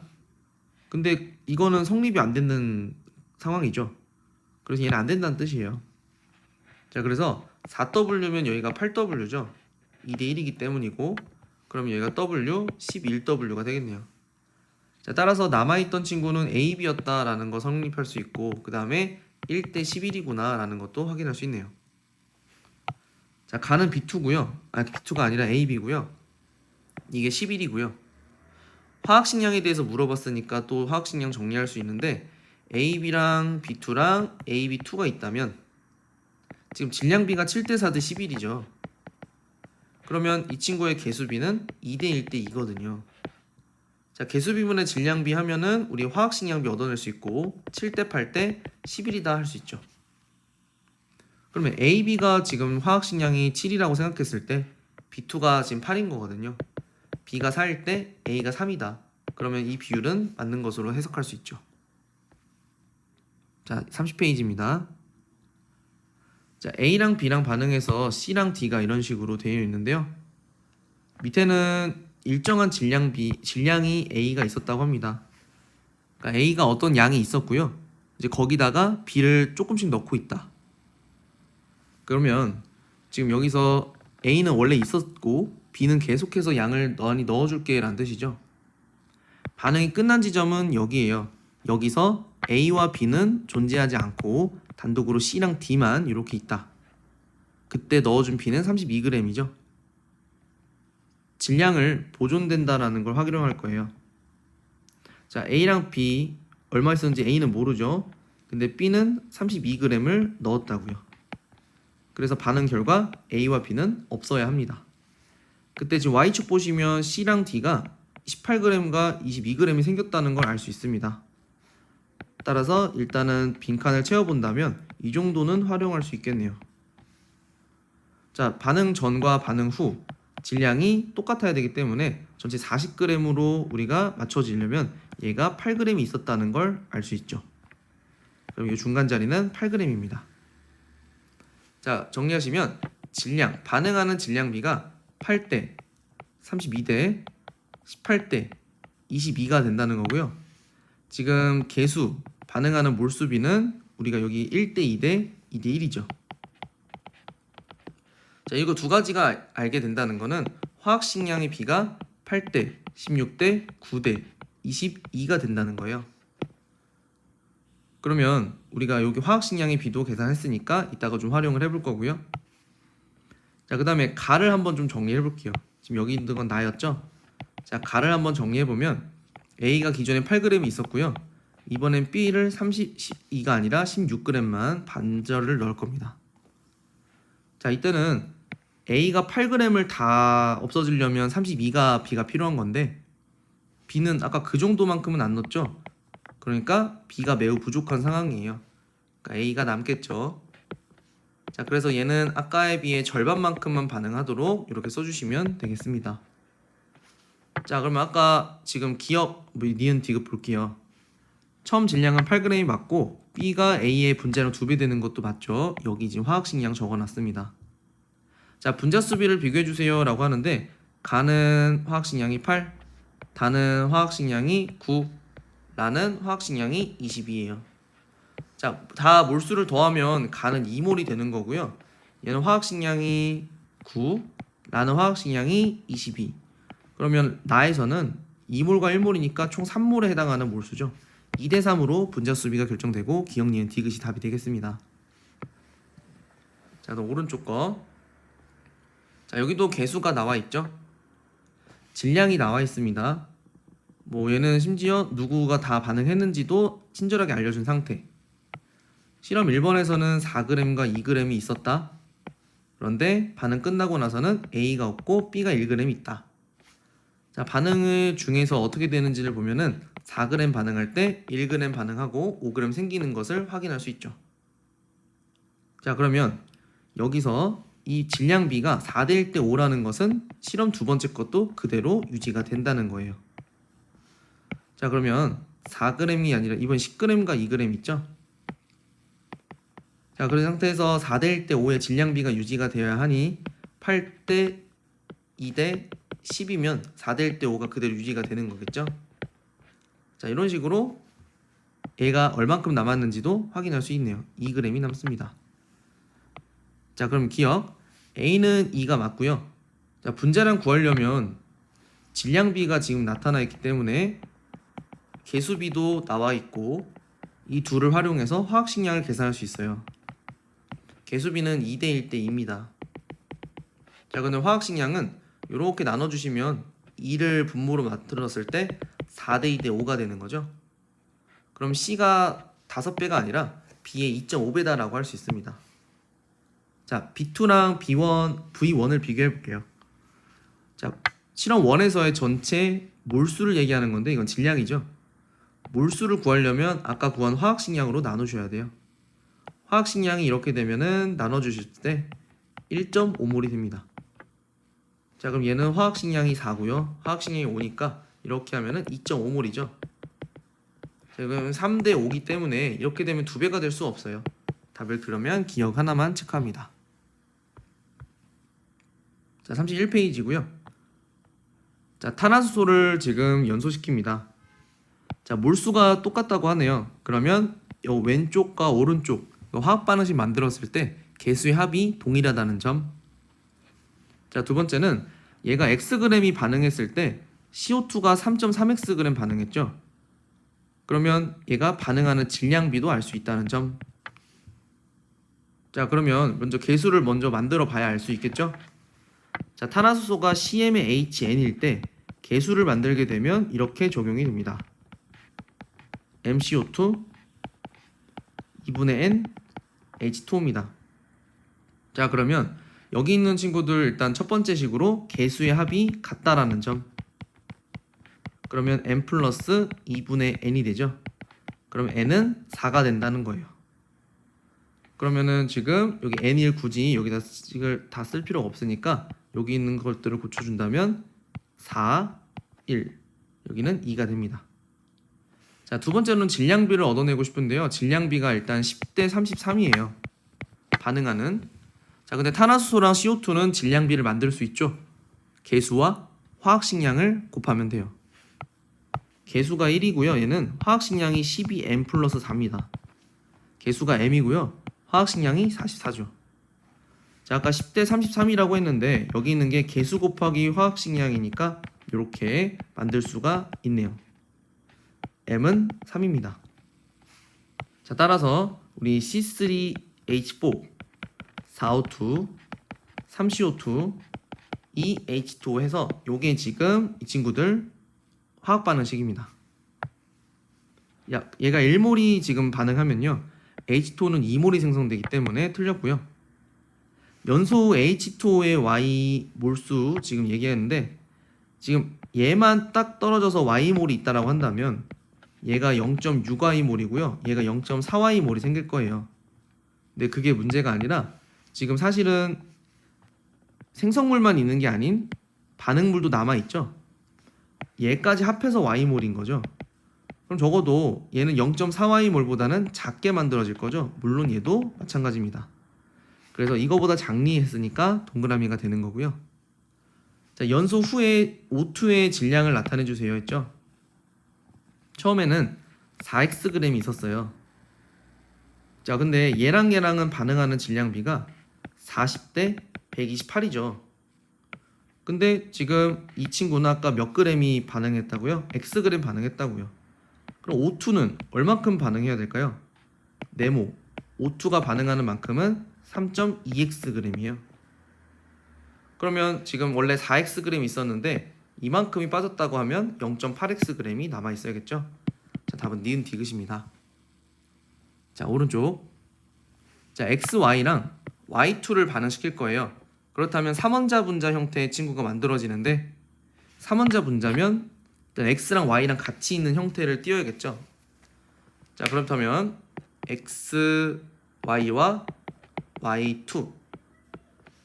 근데 이거는 성립이 안 되는 상황이죠. 그래서 얘는 안 된다는 뜻이에요. 자, 그래서 4W면 여기가 8W죠. 2대 1이기 때문이고, 그럼 여기가 W, 11W가 되겠네요. 자, 따라서 남아있던 친구는 AB였다라는 거 성립할 수 있고, 그 다음에 1대 11이구나 라는 것도 확인할 수 있네요. 자, 가는 B2고요. B2가 아니라 AB고요. 이게 11이고요. 화학식량에 대해서 물어봤으니까 또 화학식량 정리할 수 있는데 AB랑 B2랑 AB2가 있다면 지금 질량비가 7대 4대 11이죠. 그러면 이 친구의 개수비는 2대 1대 2거든요. 자, 개수비분의 질량비 하면은 우리 화학식량비 얻어낼 수 있고 7대 8대 11이다 할 수 있죠. 그러면 AB가 지금 화학식량이 7이라고 생각했을 때 B2가 지금 8인 거거든요. B가 4일 때 A가 3이다. 그러면 이 비율은 맞는 것으로 해석할 수 있죠. 자, 30페이지입니다. 자, A랑 B랑 반응해서 C랑 D가 이런 식으로 되어 있는데요. 밑에는 일정한 질량이 A가 있었다고 합니다. 그러니까 A가 어떤 양이 있었고요. 이제 거기다가 B를 조금씩 넣고 있다. 그러면 지금 여기서 A는 원래 있었고 B는 계속해서 양을 많이 넣어줄게 라는 뜻이죠. 반응이 끝난 지점은 여기에요. 여기서 A와 B는 존재하지 않고 단독으로 C랑 D만 이렇게 있다. 그때 넣어준 B는 32g이죠. 질량을 보존된다라는 걸 확인할 거예요. 자, A랑 B 얼마 있었는지 A는 모르죠. 근데 B는 32g을 넣었다고요. 그래서 반응 결과 A와 B는 없어야 합니다. 그때 지금 Y축 보시면 C랑 D가 18g과 22g이 생겼다는 걸 알 수 있습니다. 따라서 일단은 빈칸을 채워본다면 이 정도는 활용할 수 있겠네요. 자, 반응 전과 반응 후 질량이 똑같아야 되기 때문에 전체 40g으로 우리가 맞춰지려면 얘가 8g이 있었다는 걸 알 수 있죠. 그럼 이 중간 자리는 8g입니다. 자, 정리하시면 질량, 반응하는 질량비가 8대, 32대, 18대, 22가 된다는 거고요. 지금 개수, 반응하는 몰수비는 우리가 여기 1대 2대 2대 1이죠. 자, 이거 두 가지가 알게 된다는 거는 화학식량의 비가 8대, 16대, 9대, 22가 된다는 거예요. 그러면 우리가 여기 화학식량의 비도 계산했으니까 이따가 좀 활용을 해볼 거고요. 자, 그 다음에 가를 한번 좀 정리해 볼게요. 지금 여기 있는 건 나였죠? 자, 가를 한번 정리해 보면 A가 기존에 8g이 있었고요. 이번엔 B를 32가 아니라 16g만 반절을 넣을 겁니다. 자, 이때는 A가 8g을 다 없어지려면 32가 B가 필요한 건데 B는 아까 그 정도만큼은 안 넣었죠? 그러니까 B가 매우 부족한 상황이에요. 그러니까 A가 남겠죠. 자, 그래서 얘는 아까에 비해 절반만큼만 반응하도록 이렇게 써주시면 되겠습니다. 자, 그러면 아까 지금 기억, 니은 디귿 볼게요. 처음 질량은 8g이 맞고 B가 A의 분자량 2배 되는 것도 맞죠? 여기 지금 화학식량 적어놨습니다. 자, 분자수비를 비교해주세요 라고 하는데 가는 화학식량이 8, 다는 화학식량이 9, 라는 화학식량이 22예요. 자, 다 몰수를 더하면 가는 2몰이 되는 거고요. 얘는 화학식량이 9, 라는 화학식량이 22. 그러면 나에서는 2몰과 1몰이니까 총 3몰에 해당하는 몰수죠. 2대 3으로 분자수비가 결정되고 기억 니은 디귿이 답이 되겠습니다. 자, 그럼 오른쪽 거. 자, 여기도 개수가 나와 있죠. 질량이 나와 있습니다. 뭐 얘는 심지어 누구가 다 반응했는지도 친절하게 알려준 상태. 실험 1번에서는 4g과 2g이 있었다. 그런데 반응 끝나고 나서는 A가 없고 B가 1g 있다. 자, 반응을 중에서 어떻게 되는지를 보면은 4g 반응할 때 1g 반응하고 5g 생기는 것을 확인할 수 있죠. 자, 그러면 여기서 이 질량비가 4대 1대 5라는 것은 실험 두 번째 것도 그대로 유지가 된다는 거예요. 자, 그러면 4g이 아니라 이번 10g과 2g 있죠? 자, 그런 상태에서 4대 1대 5의 질량비가 유지가 되어야 하니 8대 2대 10이면 4대 1대 5가 그대로 유지가 되는 거겠죠? 자, 이런 식으로 얘가 얼만큼 남았는지도 확인할 수 있네요. 2g이 남습니다. 자, 그럼 기억 A는 2가 맞고요. 자, 분자량 구하려면 질량비가 지금 나타나 있기 때문에 개수비도 나와 있고 이 둘을 활용해서 화학식량을 계산할 수 있어요. 개수비는 2대 1대 2입니다. 자, 근데 화학식량은 이렇게 나눠주시면 2를 분모로 만들었을 때 4대 2대 5가 되는 거죠. 그럼 C가 5배가 아니라 B의 2.5배다라고 할 수 있습니다. 자, B2랑 B1, V1을 비교해 볼게요. 자, 실험 1에서의 전체 몰수를 얘기하는 건데 이건 질량이죠. 몰수를 구하려면 아까 구한 화학식량으로 나누셔야 돼요. 화학식량이 이렇게 되면은 나눠주실 때 1.5몰이 됩니다. 자, 그럼 얘는 화학식량이 4고요. 화학식량이 5니까 이렇게 하면은 2.5몰이죠. 자, 그러면 3대 5기 때문에 이렇게 되면 2배가 될 수 없어요. 답을 그러면 기억 하나만 체크합니다. 자, 31페이지고요. 자, 탄화수소를 지금 연소시킵니다. 자, 몰수가 똑같다고 하네요. 그러면 이 왼쪽과 오른쪽 화학 반응식 만들었을 때 개수의 합이 동일하다는 점. 자, 두 번째는 얘가 Xg이 반응했을 때 CO2가 3.3Xg 반응했죠. 그러면 얘가 반응하는 질량비도 알 수 있다는 점. 자, 그러면 먼저 개수를 먼저 만들어 봐야 알 수 있겠죠. 자, 탄화수소가 CmHn일 때 개수를 만들게 되면 이렇게 적용이 됩니다. MCO2 2분의 N H2O입니다. 자, 그러면 여기 있는 친구들 일단 첫 번째 식으로 개수의 합이 같다라는 점. 그러면 N 플러스 2분의 N이 되죠. 그럼 N은 4가 된다는 거예요. 그러면은 지금 여기 N일 굳이 여기다 식을 다 쓸 필요가 없으니까 여기 있는 것들을 고쳐준다면 4, 1 여기는 2가 됩니다. 자, 두 번째로는 질량비를 얻어내고 싶은데요. 질량비가 일단 10대 33이에요. 반응하는. 자, 근데 탄화수소랑 CO2는 질량비를 만들 수 있죠. 개수와 화학식량을 곱하면 돼요. 개수가 1이고요. 얘는 화학식량이 12m 플러스 4입니다. 개수가 m이고요. 화학식량이 44죠. 자, 아까 10대 33이라고 했는데 여기 있는 게 개수 곱하기 화학식량이니까 이렇게 만들 수가 있네요. m은 3입니다. 자, 따라서 우리 C3H4 4O2 3CO2 2H2O 해서 요게 지금 이 친구들 화학 반응식입니다. 얘가 1몰이 지금 반응하면요. H2O는 2몰이 생성되기 때문에 틀렸고요. 연소 H2O의 Y 몰수 지금 얘기했는데 지금 얘만 딱 떨어져서 Y몰이 있다라고 한다면 얘가 0.6Y몰이고요. 얘가 0.4Y몰이 생길 거예요. 근데 그게 문제가 아니라 지금 사실은 생성물만 있는 게 아닌 반응물도 남아있죠. 얘까지 합해서 Y몰인 거죠. 그럼 적어도 얘는 0.4Y몰보다는 작게 만들어질 거죠. 물론 얘도 마찬가지입니다. 그래서 이거보다 작리했으니까 동그라미가 되는 거고요. 자, 연소 후에 O2의 질량을 나타내 주세요 했죠. 처음에는 4Xg이 있었어요. 자, 근데 얘랑은 반응하는 질량비가 40대 128이죠. 근데 지금 이 친구는 아까 몇 g이 반응했다고요? Xg 반응했다고요. 그럼 O2는 얼마큼 반응해야 될까요? 네모 O2가 반응하는 만큼은 3.2Xg이에요. 그러면 지금 원래 4Xg 있었는데 이만큼이 빠졌다고 하면 0.8Xg이 남아 있어야겠죠? 자, 답은 니은 디귿입니다. 자, 오른쪽. 자, XY랑 Y2를 반응시킬 거예요. 그렇다면 3원자 분자 형태의 친구가 만들어지는데 3원자 분자면 일단 X랑 Y랑 같이 있는 형태를 띄워야겠죠. 자, 그렇다면 XY와 Y2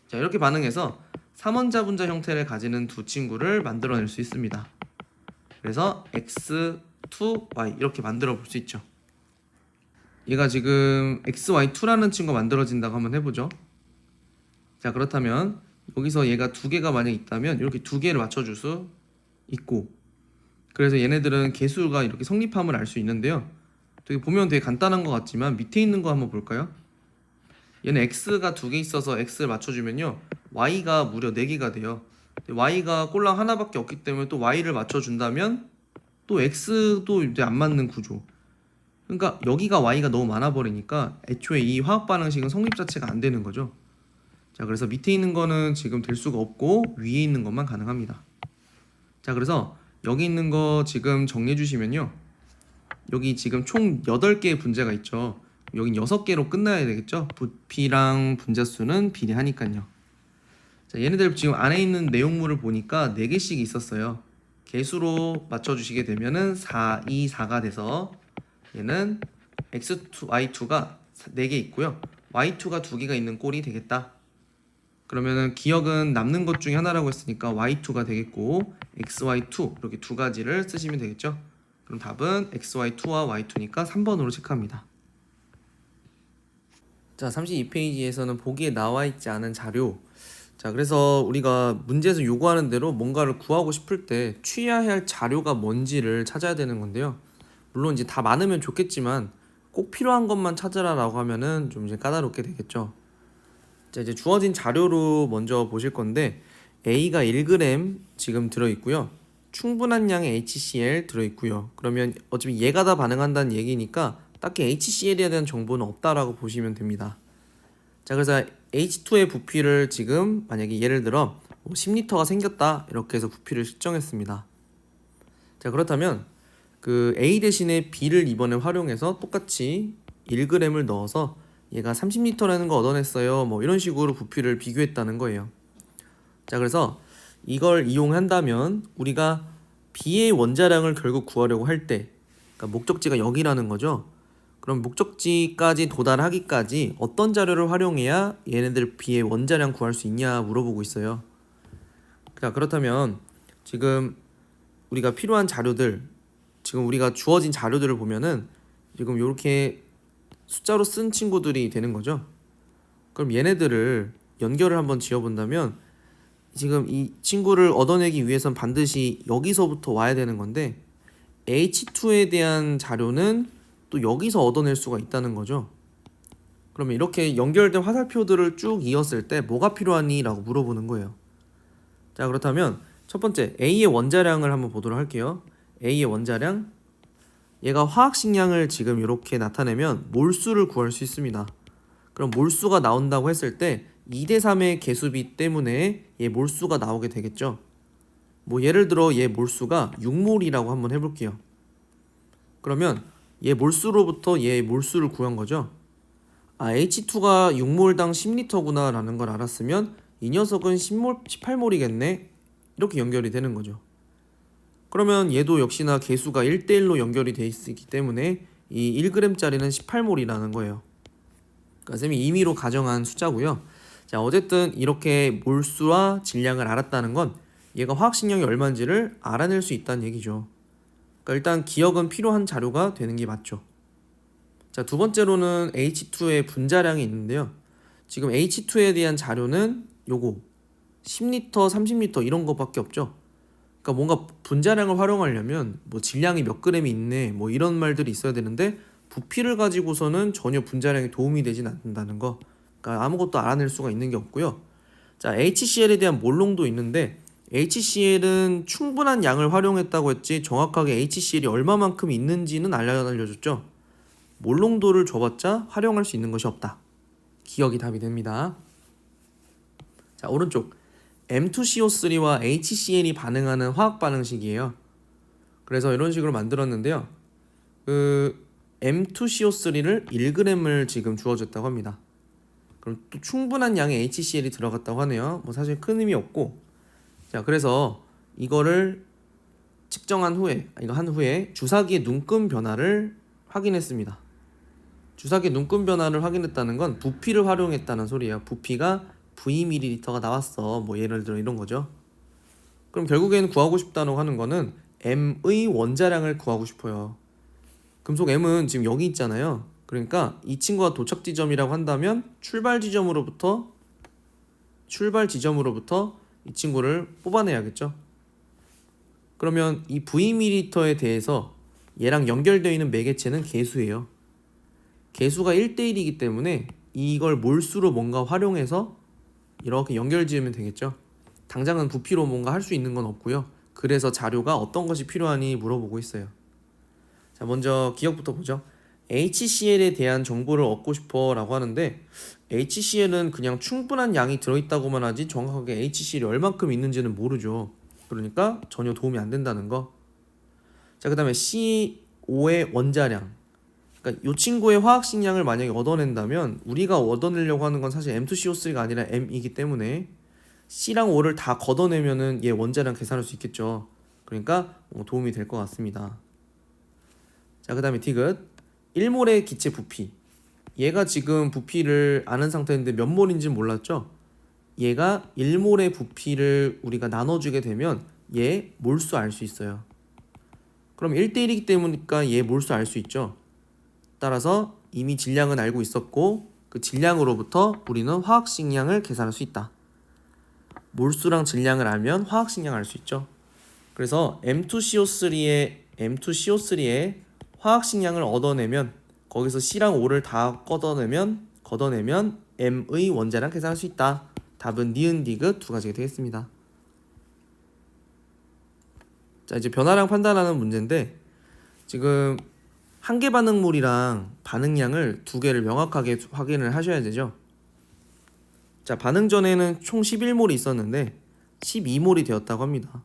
자, 이렇게 반응해서 3원자 분자 형태를 가지는 두 친구를 만들어낼 수 있습니다. 그래서 X2Y 이렇게 만들어 볼 수 있죠. 얘가 지금 XY2라는 친구가 만들어진다고 한번 해보죠. 자, 그렇다면 여기서 얘가 두 개가 만약 있다면 이렇게 두 개를 맞춰줄 수 있고, 그래서 얘네들은 개수가 이렇게 성립함을 알 수 있는데요. 되게 보면 되게 간단한 것 같지만 밑에 있는 거 한번 볼까요? 얘는 X가 두 개 있어서 X를 맞춰주면요 Y가 무려 4개가 돼요. Y가 꼴랑 하나밖에 없기 때문에 또 Y를 맞춰준다면 또 X도 이제 안 맞는 구조. 그러니까 여기가 Y가 너무 많아 버리니까 애초에 이 화학 반응식은 성립 자체가 안 되는 거죠. 자, 그래서 밑에 있는 거는 지금 될 수가 없고 위에 있는 것만 가능합니다. 자, 그래서 여기 있는 거 지금 정리해 주시면요. 여기 지금 총 8개의 분자가 있죠. 여긴 6개로 끝나야 되겠죠. 부피랑 분자수는 비례하니까요. 자, 얘네들 지금 안에 있는 내용물을 보니까 4개씩 있었어요. 개수로 맞춰주시게 되면은 4, 2, 4가 돼서 얘는 x2, y2가 4개 있고요. y2가 2개가 있는 꼴이 되겠다. 그러면은 기억은 남는 것 중에 하나라고 했으니까 y2가 되겠고 xy2 이렇게 두 가지를 쓰시면 되겠죠. 그럼 답은 xy2와 y2니까 3번으로 체크합니다. 자, 32페이지에서는 보기에 나와 있지 않은 자료. 자, 그래서 우리가 문제에서 요구하는 대로 뭔가를 구하고 싶을 때 취해야 할 자료가 뭔지를 찾아야 되는 건데요. 물론 이제 다 많으면 좋겠지만 꼭 필요한 것만 찾으라라고 하면은 좀 이제 까다롭게 되겠죠. 자, 이제 주어진 자료로 먼저 보실 건데 A가 1g 지금 들어있고요. 충분한 양의 HCl 들어있고요. 그러면 어차피 얘가 다 반응한다는 얘기니까 딱히 HCl에 대한 정보는 없다라고 보시면 됩니다. 자, 그래서 H2의 부피를 지금 만약에 예를 들어 10L가 생겼다 이렇게 해서 부피를 측정했습니다. 자, 그렇다면 그 A 대신에 B를 이번에 활용해서 똑같이 1g을 넣어서 얘가 30L라는 거 얻어냈어요. 뭐 이런 식으로 부피를 비교했다는 거예요. 자, 그래서 이걸 이용한다면 우리가 B의 원자량을 결국 구하려고 할 때, 그러니까 목적지가 여기라는 거죠. 그럼 목적지까지 도달하기까지 어떤 자료를 활용해야 얘네들 B의 원자량 구할 수 있냐 물어보고 있어요. 자, 그렇다면 지금 우리가 필요한 자료들, 지금 우리가 주어진 자료들을 보면은 지금 이렇게 숫자로 쓴 친구들이 되는 거죠. 그럼 얘네들을 연결을 한번 지어본다면 지금 이 친구를 얻어내기 위해선 반드시 여기서부터 와야 되는 건데 H2에 대한 자료는 또 여기서 얻어낼 수가 있다는 거죠. 그러면 이렇게 연결된 화살표들을 쭉 이었을 때 뭐가 필요하니? 라고 물어보는 거예요. 자, 그렇다면 첫 번째 A의 원자량을 한번 보도록 할게요. A의 원자량, 얘가 화학식량을 지금 이렇게 나타내면 몰수를 구할 수 있습니다. 그럼 몰수가 나온다고 했을 때 2대3의 개수비 때문에 얘 몰수가 나오게 되겠죠. 뭐 예를 들어 얘 몰수가 6몰이라고 한번 해볼게요. 그러면 얘 몰수로부터 얘 몰수를 구한 거죠. 아, H2가 6몰당 10L구나 라는 걸 알았으면 이 녀석은 10몰, 18몰이겠네 이렇게 연결이 되는 거죠. 그러면 얘도 역시나 개수가 1대1로 연결이 돼 있기 때문에 이 1g짜리는 18몰이라는 거예요. 그러니까 쌤이 임의로 가정한 숫자고요. 자, 어쨌든 이렇게 몰수와 질량을 알았다는 건 얘가 화학식량이 얼마인지를 알아낼 수 있다는 얘기죠. 그러니까 일단 기억은 필요한 자료가 되는 게 맞죠. 자, 두 번째로는 H2의 분자량이 있는데요. 지금 H2에 대한 자료는 요거 10L, 30L 이런 거밖에 없죠. 그러니까 뭔가 분자량을 활용하려면 뭐 질량이 몇 g이 있네 뭐 이런 말들이 있어야 되는데 부피를 가지고서는 전혀 분자량에 도움이 되진 않는다는 거. 그러니까 아무것도 알아낼 수가 있는 게 없고요. 자, HCl에 대한 몰롱도 있는데 HCl은 충분한 양을 활용했다고 했지 정확하게 HCl이 얼마만큼 있는지는 알려줬죠. 몰롱도를 줘봤자 활용할 수 있는 것이 없다. 기억이 답이 됩니다. 자, 오른쪽 M2CO3와 HCl이 반응하는 화학 반응식이에요. 그래서 이런 식으로 만들었는데요. 그 M2CO3를 1g을 지금 주어졌다고 합니다. 그럼 또 충분한 양의 HCl이 들어갔다고 하네요. 뭐 사실 큰 의미 없고. 자, 그래서 이거를 측정한 후에, 이거 한 후에 주사기의 눈금 변화를 확인했습니다. 주사기의 눈금 변화를 확인했다는 건 부피를 활용했다는 소리예요. 부피가 Vml가 나왔어. 뭐 예를 들어 이런 거죠. 그럼 결국에는 구하고 싶다고 하는 거는 M의 원자량을 구하고 싶어요. 금속 M은 지금 여기 있잖아요. 그러니까 이 친구가 도착 지점이라고 한다면 출발 지점으로부터 이 친구를 뽑아내야겠죠. 그러면 이 Vml에 대해서 얘랑 연결되어 있는 매개체는 개수예요. 개수가 1대1이기 때문에 이걸 몰수로 뭔가 활용해서 이렇게 연결 지으면 되겠죠. 당장은 부피로 뭔가 할 수 있는 건 없고요. 그래서 자료가 어떤 것이 필요하니 물어보고 있어요. 자, 먼저 기억부터 보죠. HCl에 대한 정보를 얻고 싶어 라고 하는데 HCl은 그냥 충분한 양이 들어있다고만 하지 정확하게 HCl이 얼만큼 있는지는 모르죠. 그러니까 전혀 도움이 안 된다는 거. 자, 그 다음에 CO5의 원자량. 그러니까 이 친구의 화학식량을 만약에 얻어낸다면 우리가 얻어내려고 하는 건 사실 M2CO3가 아니라 M이기 때문에 C랑 O를 다 걷어내면은 얘 원자량 계산할 수 있겠죠. 그러니까 도움이 될 것 같습니다. 자, 그 다음에 디귿 1몰의 기체 부피. 얘가 지금 부피를 아는 상태인데 몇 몰인지 몰랐죠? 얘가 1몰의 부피를 우리가 나눠주게 되면 얘 몰수 알 수 있어요. 그럼 1대1이기 때문이니까 얘 몰수 알 수 있죠. 따라서 이미 질량은 알고 있었고 그 질량으로부터 우리는 화학식량을 계산할 수 있다. 몰수랑 질량을 알면 화학식량 알 수 있죠. 그래서 M2CO3의 화학식량을 얻어내면 거기서 C랑 O를 다 걷어내면 M의 원자량 계산할 수 있다. 답은 니은 디귿 두 가지가 되겠습니다. 자, 이제 변화량 판단하는 문제인데 지금 한계 반응물이랑 반응량을 두 개를 명확하게 확인을 하셔야 되죠. 자, 반응 전에는 총 11몰이 있었는데 12몰이 되었다고 합니다.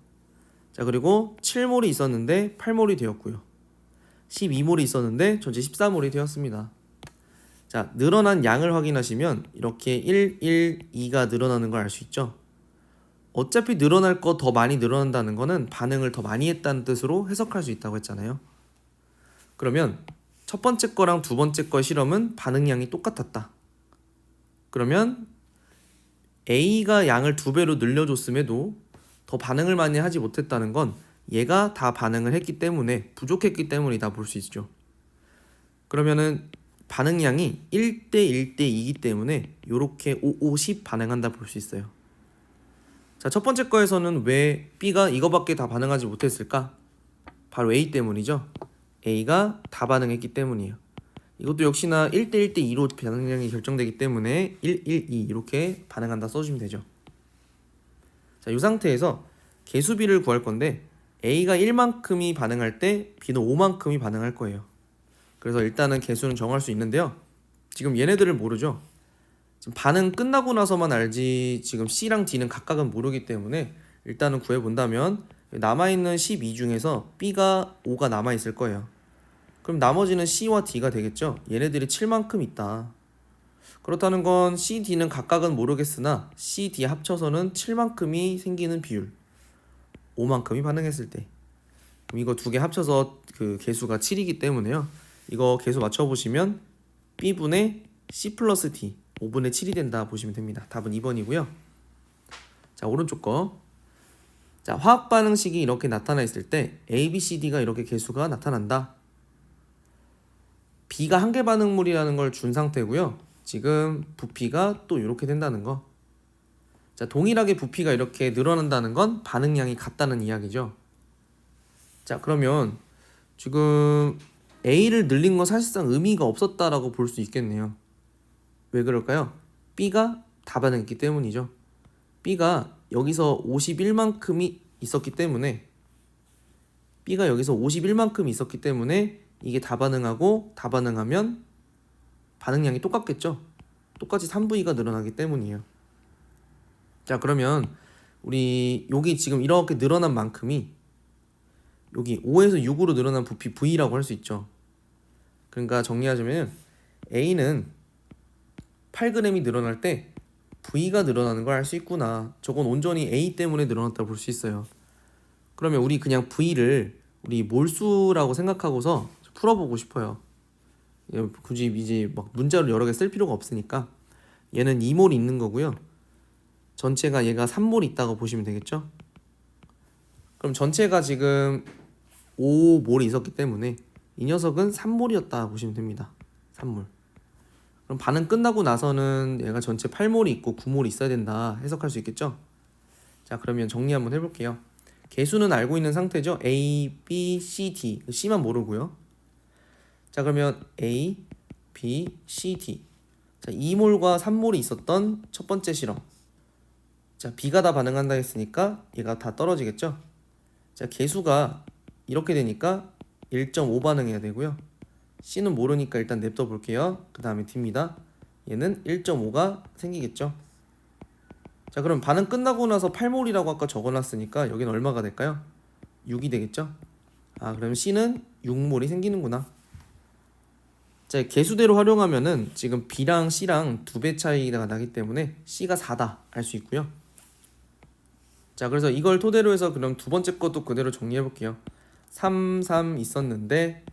자, 그리고 7몰이 있었는데 8몰이 되었고요. 12몰이 있었는데 전체 14몰이 되었습니다. 자, 늘어난 양을 확인하시면 이렇게 1, 1, 2가 늘어나는 걸 알 수 있죠. 어차피 늘어날 거 더 많이 늘어난다는 거는 반응을 더 많이 했다는 뜻으로 해석할 수 있다고 했잖아요. 그러면 첫 번째 거랑 두 번째 거 실험은 반응량이 똑같았다. 그러면 A가 양을 2배로 늘려줬음에도 더 반응을 많이 하지 못했다는 건 얘가 다 반응을 했기 때문에 부족했기 때문이다 볼 수 있죠. 그러면은 반응량이 1대 1대 2이기 때문에 이렇게 5, 50 반응한다 볼 수 있어요. 자, 첫 번째 거에서는 왜 B가 이거밖에 다 반응하지 못했을까? 바로 A 때문이죠. A가 다 반응했기 때문이에요. 이것도 역시나 1대 1대 2로 반응량이 결정되기 때문에 1, 1, 2 이렇게 반응한다 써주면 되죠. 자, 이 상태에서 개수비를 구할 건데 A가 1만큼이 반응할 때 B는 5만큼이 반응할 거예요. 그래서 일단은 개수는 정할 수 있는데요. 지금 얘네들을 모르죠. 지금 반응 끝나고 나서만 알지 지금 C랑 D는 각각은 모르기 때문에 일단은 구해본다면 남아있는 12 중에서 B가 5가 남아있을 거예요. 그럼 나머지는 C와 D가 되겠죠. 얘네들이 7만큼 있다. 그렇다는 건 C, D는 각각은 모르겠으나 C, D 합쳐서는 7만큼이 생기는 비율 5만큼이 반응했을 때 그럼 이거 두 개 합쳐서 그 개수가 7이기 때문에요. 이거 개수 맞춰보시면 B분의 C 플러스 D 5분의 7이 된다 보시면 됩니다. 답은 2번이고요. 자, 오른쪽 거. 자, 화학 반응식이 이렇게 나타나 있을 때 A, B, C, D가 이렇게 개수가 나타난다. B가 한계 반응물이라는 걸 준 상태고요. 지금 부피가 또 이렇게 된다는 거. 자, 동일하게 부피가 이렇게 늘어난다는 건 반응량이 같다는 이야기죠. 자, 그러면 지금 A를 늘린 건 사실상 의미가 없었다라고 볼 수 있겠네요. 왜 그럴까요? B가 다 반응했기 때문이죠. B가 여기서 51만큼이 있었기 때문에 B가 여기서 51만큼 있었기 때문에 이게 다 반응하고 다 반응하면 반응량이 똑같겠죠. 똑같이 3V가 늘어나기 때문이에요. 자, 그러면 우리 여기 지금 이렇게 늘어난 만큼이 여기 5에서 6으로 늘어난 부피 V라고 할 수 있죠. 그러니까 정리하자면 A는 8g이 늘어날 때 V가 늘어나는 걸 알 수 있구나. 저건 온전히 A 때문에 늘어났다고 볼 수 있어요. 그러면 우리 그냥 V를 우리 몰수라고 생각하고서 풀어보고 싶어요. 굳이 이제 막 문자를 여러 개 쓸 필요가 없으니까 얘는 2몰 있는 거고요. 전체가 얘가 3몰 있다고 보시면 되겠죠. 그럼 전체가 지금 5몰이 있었기 때문에 이 녀석은 3몰이었다 보시면 됩니다. 3몰. 그럼 반응 끝나고 나서는 얘가 전체 8몰이 있고 9몰이 있어야 된다 해석할 수 있겠죠. 자, 그러면 정리 한번 해볼게요. 개수는 알고 있는 상태죠. A, B, C, D. C만 모르고요. 자, 그러면 A, B, C, D. 자, 2몰과 3몰이 있었던 첫 번째 실험. 자, B가 다 반응한다 했으니까 얘가 다 떨어지겠죠. 자, 개수가 이렇게 되니까 1.5 반응해야 되고요. C는 모르니까 일단 냅둬 볼게요. 그 다음에 D입니다. 얘는 1.5가 생기겠죠. 자, 그럼 반응 끝나고 나서 8몰이라고 아까 적어놨으니까 여기는 얼마가 될까요? 6이 되겠죠. 아, 그러면 C는 6몰이 생기는구나. 자, 개수대로 활용하면은 지금 B랑 C랑 2배 차이가 나기 때문에 C가 4다 알 수 있고요. 자, 그래서 이걸 토대로 해서 그럼 두 번째 것도 그대로 정리해 볼게요. 3, 3 있었는데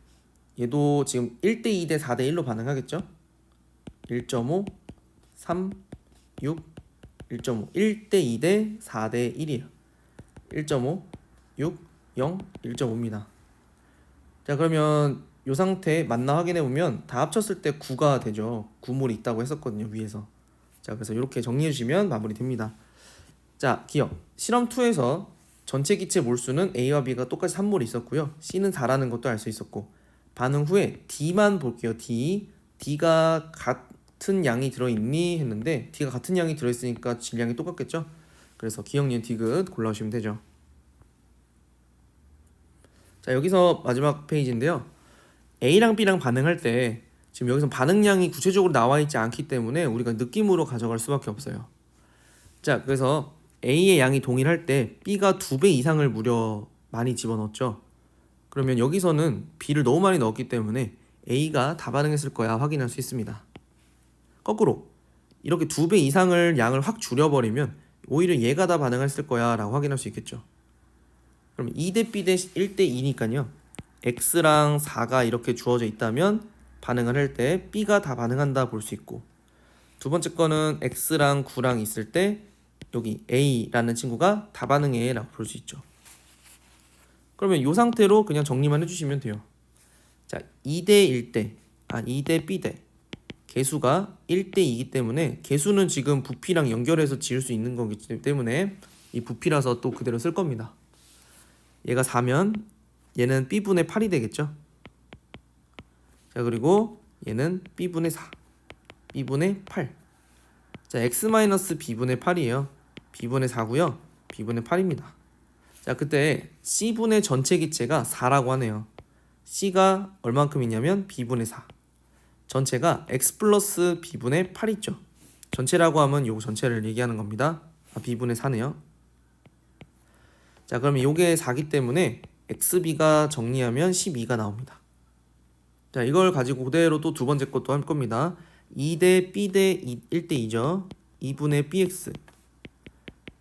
얘도 지금 1대 2대 4대 1로 반응하겠죠? 1.5, 3, 6, 1.5 1대 2대 4대 1이에요. 1.5, 6, 0, 1.5입니다. 자, 그러면 이 상태 맞나 확인해 보면 다 합쳤을 때 9가 되죠. 9몰이 있다고 했었거든요, 위에서. 자, 그래서 이렇게 정리해 주시면 마무리됩니다. 자, 기억. 실험 2에서 전체 기체 몰수는 A와 B가 똑같이 3몰 있었고요. C는 4라는 것도 알 수 있었고, 반응 후에 D만 볼게요. D가 같은 양이 들어있니? 했는데 D가 같은 양이 들어있으니까 질량이 똑같겠죠? 그래서 기억, 니은, 디귿 골라오시면 되죠. 자, 여기서 마지막 페이지인데요. A랑 B랑 반응할 때 지금 여기서 반응량이 구체적으로 나와 있지 않기 때문에 우리가 느낌으로 가져갈 수밖에 없어요. 자, 그래서 A의 양이 동일할 때 B가 2배 이상을 무려 많이 집어넣었죠. 그러면 여기서는 B를 너무 많이 넣었기 때문에 A가 다 반응했을 거야 확인할 수 있습니다. 거꾸로 이렇게 2배 이상을 양을 확 줄여버리면 오히려 얘가 다 반응했을 거야 라고 확인할 수 있겠죠. 그럼 2대 B 대 1대 2니까요. X랑 4가 이렇게 주어져 있다면 반응을 할 때 B가 다 반응한다 볼 수 있고, 두 번째 거는 X랑 9랑 있을 때 여기 A라는 친구가 다 반응해 라고 볼 수 있죠. 그러면 이 상태로 그냥 정리만 해주시면 돼요. 자, 2대 1대 2대 B대 개수가 1대 2이기 때문에 개수는 지금 부피랑 연결해서 지을 수 있는 거기 때문에 이 부피라서 또 그대로 쓸 겁니다. 얘가 4면 얘는 B분의 8이 되겠죠. 자, 그리고 얘는 B분의 4 B분의 8. 자, X-B분의 8이에요. B분의 4고요. B분의 8입니다. 자, 그때 C분의 전체 기체가 4라고 하네요. C가 얼만큼이냐면 B분의 4. 전체가 X 플러스 B분의 8 있죠. 전체라고 하면 요거 전체를 얘기하는 겁니다. B분의 4네요. 자, 그러면 요게 4기 때문에 XB가 정리하면 12가 나옵니다. 자, 이걸 가지고 그대로 또 두 번째 것도 할 겁니다. 2대 B 대 1대 2죠. 2분의 BX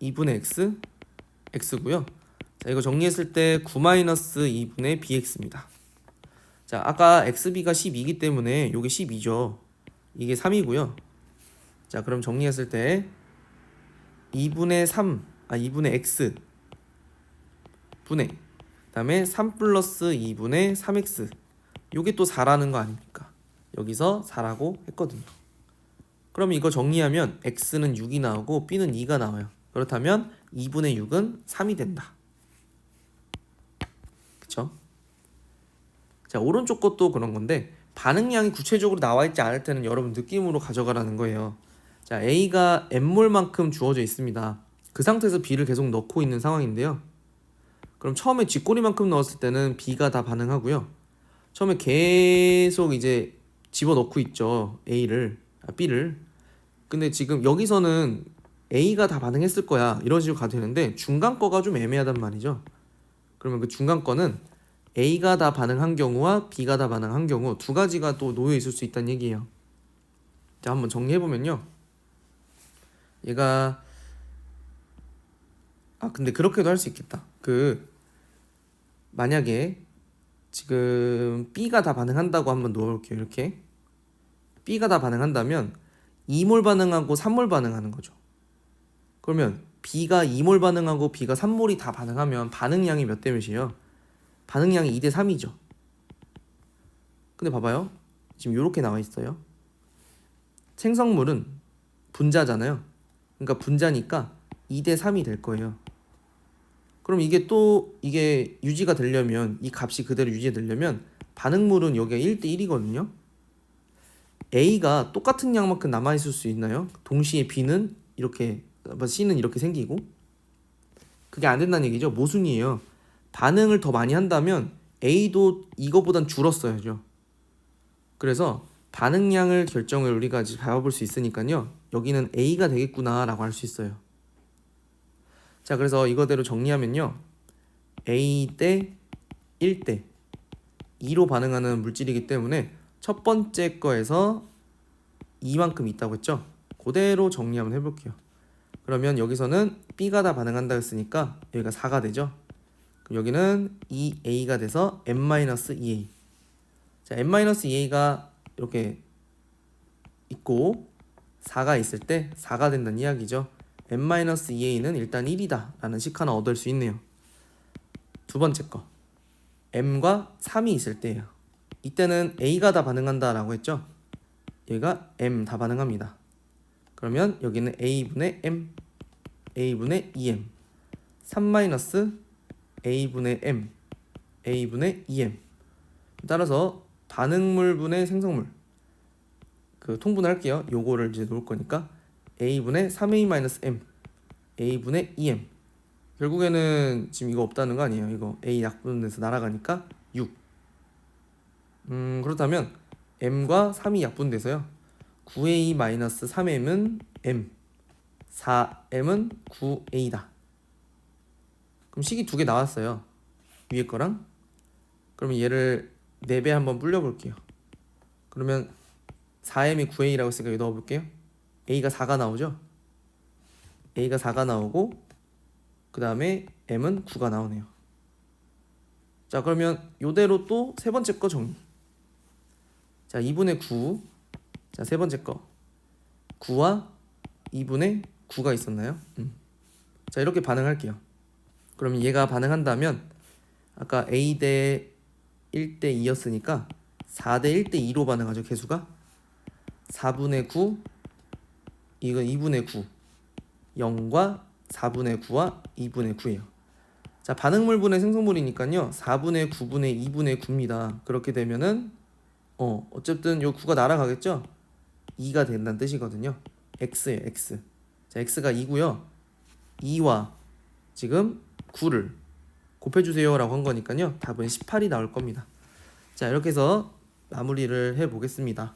2분의 X X고요. 자, 이거 정리했을 때 9-2분의 BX입니다. 자, 아까 XB가 12이기 때문에 요게 12죠. 이게 3이고요. 자, 그럼 정리했을 때 2분의 3, 2분의 X 분의 그다음에 3 플러스 2분의 3X 요게 또 4라는 거 아닙니까? 여기서 4라고 했거든요. 그럼 이거 정리하면 X는 6이 나오고 B는 2가 나와요. 그렇다면 2분의 6은 3이 된다. 그쵸? 자, 오른쪽 것도 그런 건데 반응량이 구체적으로 나와 있지 않을 때는 여러분 느낌으로 가져가라는 거예요. 자, A가 M몰만큼 주어져 있습니다. 그 상태에서 B를 계속 넣고 있는 상황인데요. 그럼 처음에 쥐꼬리만큼 넣었을 때는 B가 다 반응하고요. 처음에 계속 이제 집어넣고 있죠. B를. 근데 지금 여기서는 A가 다 반응했을 거야 이런 식으로 가도 되는데 중간 거가 좀 애매하단 말이죠. 그러면 그 중간 거는 A가 다 반응한 경우와 B가 다 반응한 경우 두 가지가 또 놓여 있을 수 있다는 얘기예요. 자, 한번 정리해보면요. 얘가 근데 그렇게도 할 수 있겠다. 만약에 지금 B가 다 반응한다고 한번 놓을게요. 이렇게 B가 다 반응한다면 2몰 반응하고 3몰 반응하는 거죠. 그러면 B가 2몰 반응하고 B가 3몰이 다 반응하면 반응량이 몇 대 몇이에요? 반응량이 2대 3이죠. 근데 봐봐요. 지금 이렇게 나와 있어요. 생성물은 분자잖아요. 그러니까 분자니까 2대 3이 될 거예요. 그럼 이게 유지가 되려면 이 값이 그대로 유지되려면 반응물은 여기가 1대 1이거든요. A가 똑같은 양만큼 남아있을 수 있나요? 동시에 B는 이렇게 C는 이렇게 생기고 그게 안 된다는 얘기죠. 모순이에요. 반응을 더 많이 한다면 A도 이거보단 줄었어야죠. 그래서 반응량을 결정을 우리가 이제 잡아볼 수 있으니까요. 여기는 A가 되겠구나 라고 할 수 있어요. 자, 그래서 이거대로 정리하면요. A 대 1 대 2로 반응하는 물질이기 때문에 첫 번째 거에서 이만큼 있다고 했죠. 그대로 정리 한번 해볼게요. 그러면 여기서는 B가 다 반응한다 했으니까 여기가 4가 되죠. 그럼 여기는 2A가 돼서 n-2A. 자, n-2A가 이렇게 있고 4가 있을 때 4가 된다는 이야기죠. n-2A는 일단 1이다 라는 식 하나 얻을 수 있네요. 두 번째 거 m과 3이 있을 때예요. 이때는 A가 다 반응한다 라고 했죠. 얘가 m 다 반응합니다. 그러면 여기는 A분의 m, A분의 2m 3-A분의 m, A분의 2m. 따라서 반응물분의 생성물 그 통분할게요. 요거를 이제 놓을 거니까 A분의 3A-m, A분의 2m. 결국에는 지금 이거 없다는 거 아니에요. 이거 A 약분돼서 날아가니까 6. 그렇다면 m과 3이 약분돼서요. 9A-3m은 m, 4m은 9A다. 그럼 식이 두 개 나왔어요. 위에 거랑. 그러면 얘를 4배 한번 불려볼게요. 그러면 4m이 9A라고 했으니까 여기 넣어볼게요. A가 4가 나오죠. A가 4가 나오고 그 다음에 m은 9가 나오네요. 자, 그러면 요대로 또 세 번째 거 정리. 자, 2분의 9. 자, 세 번째 거 9와 2분의 9가 있었나요? 자, 이렇게 반응할게요. 그럼 얘가 반응한다면 아까 A 대 1 대 2였으니까 4 대 1 대 2로 반응하죠. 개수가 4분의 9 이건 2분의 9 0과 4분의 9와 2분의 9예요. 자, 반응물분의 생성물이니까요. 4분의 9분의 2분의 9입니다. 그렇게 되면은 어쨌든 요 9가 날아가겠죠? 2가 된다는 뜻이거든요. x예요. x. 자, x가 2고요. 2와 지금 9를 곱해주세요 라고 한 거니까요. 답은 18이 나올 겁니다. 자, 이렇게 해서 마무리를 해보겠습니다.